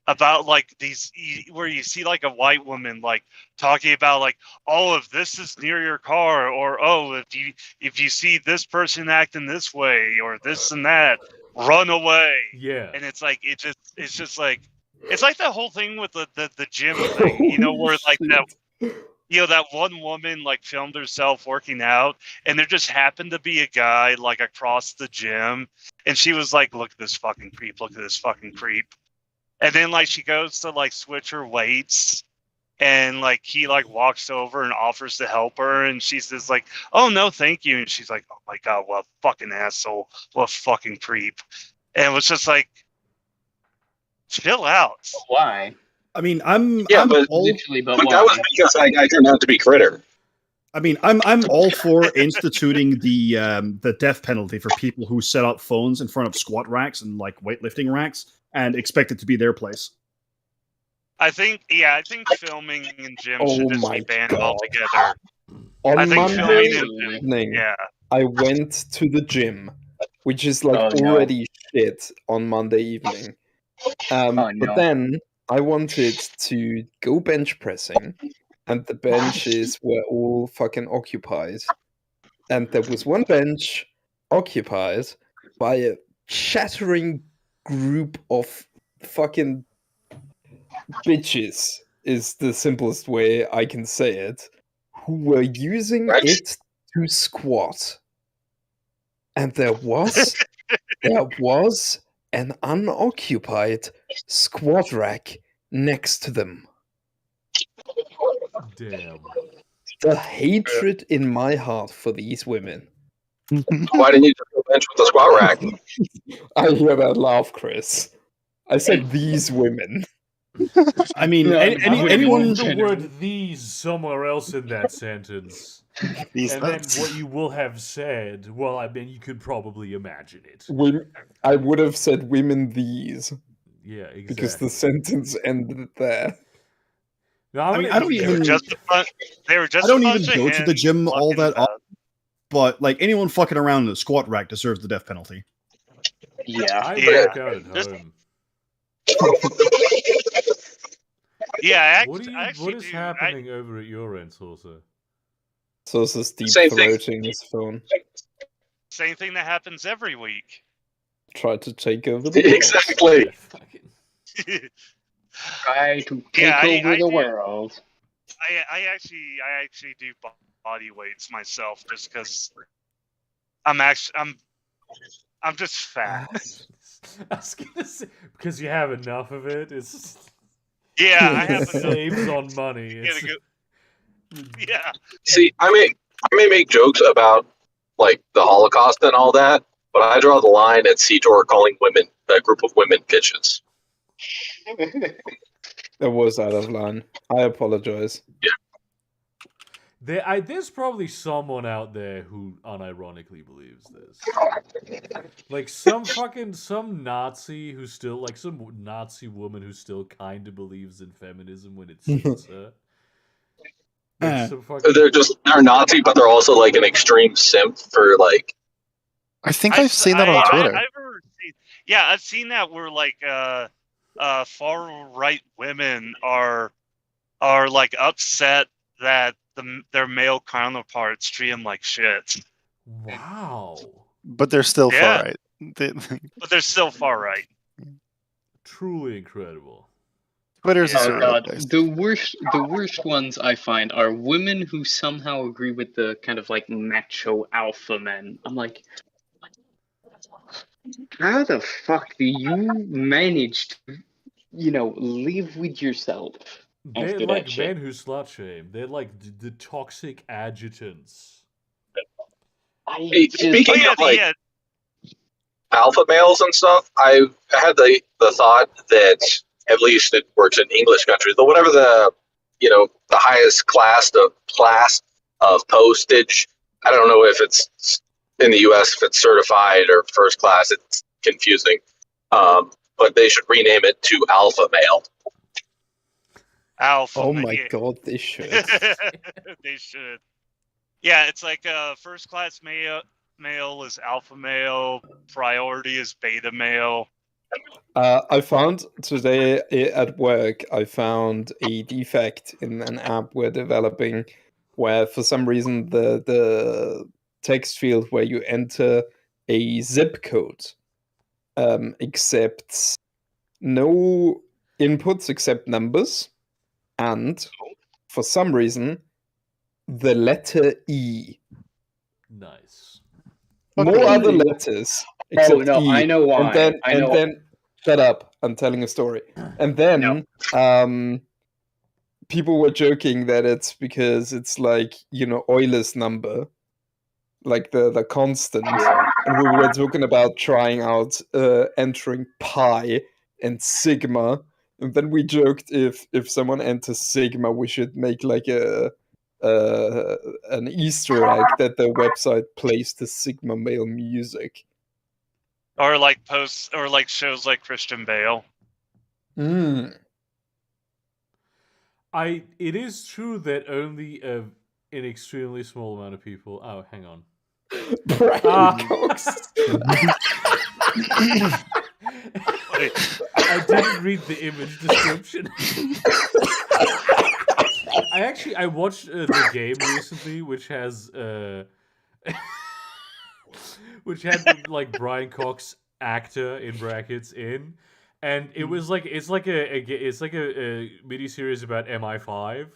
D: about like these where you see like a white woman like talking about like, oh, if this is near your car, or oh, if you see this person acting this way or this and that, run away.
B: Yeah.
D: And it's like it's just like it's like that whole thing with the gym thing, you know, where like that. You know, that one woman like filmed herself working out, and there just happened to be a guy like across the gym, and she was like, "Look at this fucking creep! Look at this fucking creep!" And then like she goes to like switch her weights, and like he like walks over and offers to help her, and she's just like, "Oh no, thank you," and she's like, "Oh my god, what a fucking asshole! What a fucking creep!" And it was just like, chill out.
A: Why?
F: I mean,
G: But
A: Literally, but
G: that
A: why?
G: was because that guy turned out to be Critter.
F: I mean, I'm all for instituting the death penalty for people who set up phones in front of squat racks and like weightlifting racks and expect it to be their place.
D: I think filming in gyms should just be banned altogether.
E: On
D: I think
E: Monday
D: filming in
E: evening,
D: yeah.
E: I went to the gym, which is like already shit on Monday evening. But then I wanted to go bench pressing, and the benches were all fucking occupied. And there was one bench occupied by a shattering group of fucking bitches, is the simplest way I can say it, who were using it to squat. And there was an unoccupied squat rack next to them.
B: Damn.
E: The hatred in my heart for these women.
G: Why didn't you just go bench with the squat rack?
E: I hear that laugh, Chris. I said these women.
F: I mean,
A: No,
F: anyone.
B: Put the word "these" somewhere else in that sentence,
C: These
B: and then
C: nuts.
B: what you will have said. Well, I mean, you could probably imagine it.
E: I would have said women these.
B: Yeah, exactly.
E: Because the sentence ended there.
B: No,
F: I mean, I don't even.
D: They were just.
F: I don't even go to the gym all that often. But like anyone fucking around in a squat rack deserves the death penalty.
A: Yeah,
B: I work out at home.
D: Yeah,
B: what is happening over at your end, Saucer?
E: Saucer's deep throating his phone.
D: Same thing that happens every week.
E: Try to take over the world.
G: Exactly.
A: Try to take over the world.
D: I actually do body weights myself just because I'm just fat.
B: I was gonna say, because you have enough of it. It's
D: yeah, I have
B: saves on money.
D: Yeah.
G: See, I may make jokes about like the Holocaust and all that, but I draw the line at Seator calling women a group of women bitches.
E: That was out of line. I apologize.
G: Yeah.
B: There's probably someone out there who unironically believes this. Like some Nazi who still, like some Nazi woman who still kind of believes in feminism when it suits her. Like
G: they're Nazi, but they're also like an extreme simp for like.
C: I think I've seen that on Twitter.
D: I've seen that where like far right women are like upset that their male counterparts treat them like shit.
B: Wow.
C: But they're still far right.
D: But they're still far right.
B: Truly incredible.
C: Twitter's
A: oh god, the worst ones I find are women who somehow agree with the kind of like macho alpha men. I'm like, how the fuck do you manage to live with yourself
B: They're
A: after
B: like
A: that shit.
B: men who slut shame. They're like the toxic adjutants.
G: Hey,
A: Just
G: speaking
D: Oh,
G: of like
D: yeah.
G: alpha males and stuff, I had the thought that at least it works in English countries, but whatever the the highest class of postage. I don't know if it's in the U.S. if it's certified or first class. It's confusing, but they should rename it to alpha male.
D: Alpha.
E: Oh my
D: yeah.
E: god, they should.
D: They should. Yeah, it's like first class male is alpha male, priority is beta male.
E: I found today at work, I found a defect in an app we're developing where for some reason the text field where you enter a zip code accepts no inputs except numbers, and for some reason the letter E.
B: Nice.
E: No
C: Okay.
E: other letters except
A: no,
E: E.
A: I know why.
E: And then shut up, I'm telling a story. And then people were joking that it's because it's like, Euler's number, like the constant. And we were talking about trying out entering pi and sigma. And then we joked if someone enters sigma, we should make like an Easter egg that the website plays the Sigma male music.
D: Or like posts or like shows like Christian Bale.
E: Mm.
B: It is true that only an extremely small amount of people. Oh, hang on.
E: Brian Cox.
B: I didn't read the image description. I watched the game recently, which has which had like Brian Cox actor in brackets in, and it was like it's like a mini series about MI5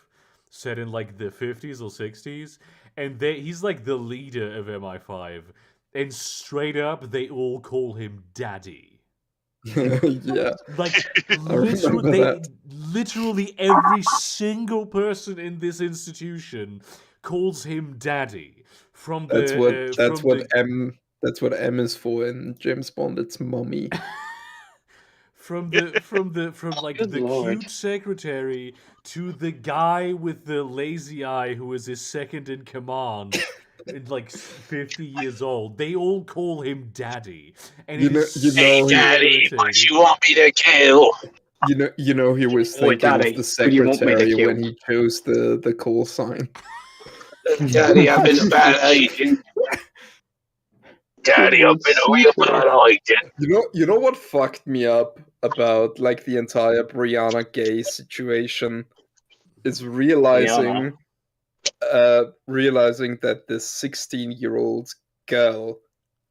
B: set in like the 50s or 60s, and he's like the leader of MI5, and straight up they all call him Daddy.
E: Yeah.
B: Like
E: remember
B: literally every single person in this institution calls him Daddy. From
E: That's
B: the
E: that's what M is for in James Bond. It's mommy.
B: from like
A: Good
B: the
A: lord.
B: cute secretary to the guy with the lazy eye who is his second in command. Like 50 years old, they all call him Daddy, and
E: You
B: it
E: know-
B: is
E: you
B: so
E: know-
G: Daddy, what
B: irritating.
G: you want me to kill?
E: You know he was
A: Boy,
E: thinking
A: Daddy,
E: of the
A: who do you want me to
E: secretary
A: kill?
E: when he chose the call sign.
G: Daddy, I've been a bad agent. Daddy, I've been a real bad agent.
E: You know what fucked me up about like the entire Brianna Gay situation is realizing that this 16-year-old girl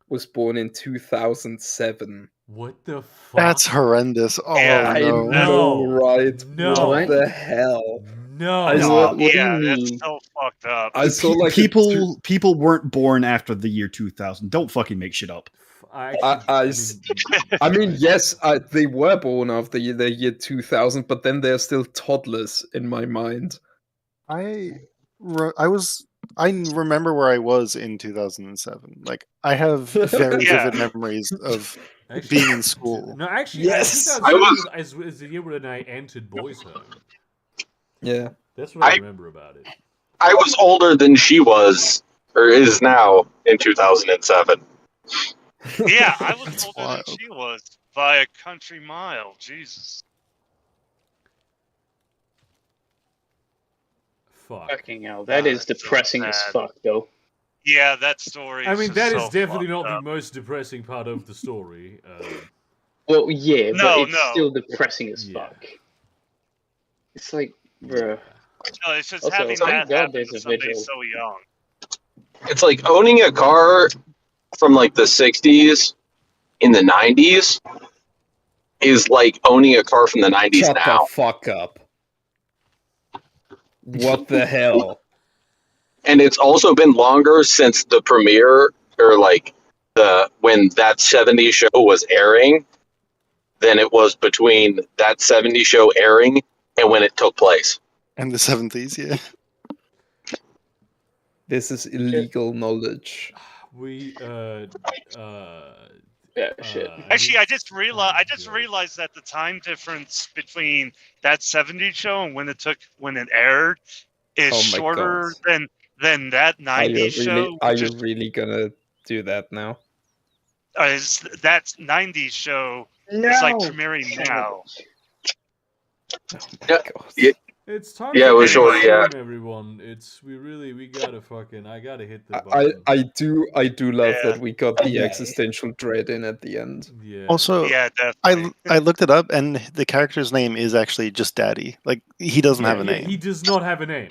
E: was born in 2007.
B: What the fuck?
C: That's horrendous. Oh
D: Yeah,
E: I
C: no.
E: know, right?
B: No.
E: What the hell?
B: No.
E: I
D: No,
E: saw-
A: what do you
D: yeah,
A: mean?
D: that's so fucked up.
E: I saw like a
F: people weren't born after the year 2000. Don't fucking make shit up.
E: I mean, yes, they were born after the year 2000, but then they're still toddlers in my mind.
C: I remember where I was in 2007. Like I have very
D: Yeah.
C: vivid memories of
B: Actually,
C: being in school.
B: No, actually,
E: Yes!
B: I
G: I was-
B: is the year when I entered boys' home.
E: Yeah.
B: That's what I
G: I-
B: remember about it.
G: I was older than she was, or is now, in 2007.
D: Yeah, I was
C: That's
D: older
C: wild.
D: than she was by a country mile. Jesus.
B: Fuck.
A: Fucking hell, that is
D: that's so
A: depressing as
D: sad.
A: fuck, though.
D: Yeah, that story.
B: I mean, that is
D: so
B: definitely
D: fucked
B: not
D: up.
B: the most depressing part of the story.
A: Well, yeah,
D: No,
A: but it's
D: no.
A: still depressing as
B: Yeah.
A: fuck. It's like, bruh.
D: No, it's just
A: Also,
D: having
A: thank
D: that
A: God
D: happen
A: there's
D: to
A: a
D: somebody
A: vigil.
D: so young.
G: It's like owning a car from like the 60s in the 90s is like owning a car from the 90s
E: Shut
G: now.
E: the fuck up. What the hell?
G: And it's also been longer since the premiere or like when that 70s show was airing. than it was between that 70s show airing and when it took place.
C: And the 70s, yeah.
E: This is illegal knowledge.
B: We
A: Yeah, shit.
D: Actually, I just
B: God.
D: realized that the time difference between that 70s show and when it aired is
E: Oh my
D: shorter
E: God.
D: than that 90s show.
E: Are
D: which
E: you
D: is-
E: really gonna do that now?
D: that 90s show
A: No.
D: is like premiering now.
E: Oh my
G: Yeah,
E: God.
G: yeah.
B: It's time
G: Yeah,
B: to
G: it was
B: end
G: short,
B: the
G: yeah.
B: stream, everyone. We gotta fucking, I gotta hit the
E: I,
B: button.
E: I do love
D: Yeah.
E: that we got the
A: Okay.
E: existential dread in at the end.
B: Yeah.
C: Also,
D: Yeah, definitely.
C: I looked it up, and the character's name is actually just Daddy. Like, he doesn't have a
B: Yeah,
C: name.
B: he does not have a name.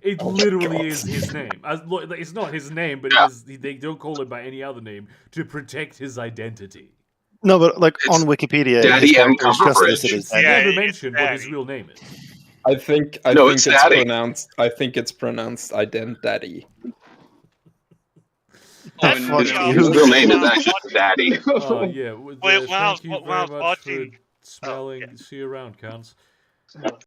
B: It
C: Oh my
B: literally
C: God.
B: is his name. It's not his name, but
G: Yeah.
B: it is. They don't call it by any other name to protect his identity.
C: No, but like
G: It's
C: on Wikipedia,
G: Daddy
C: his
G: M.
C: character is just
G: Cumberbridge.
C: listed as
B: It's
C: Daddy.
D: Yeah,
B: never
D: it's
B: mentioned what his
D: Daddy.
B: real name is.
E: I think
G: No, it's Daddy.
E: pronounced. I think it's pronounced Ident-Daddy.
D: That's
C: fuck
D: the,
C: you.
G: His real name is
D: when I was
G: actually
D: watching-
G: Daddy.
B: Yeah.
D: When I was-
B: Thank you
D: when I
B: very
D: was
B: much
D: watching-
B: for smelling. See you around, cunts.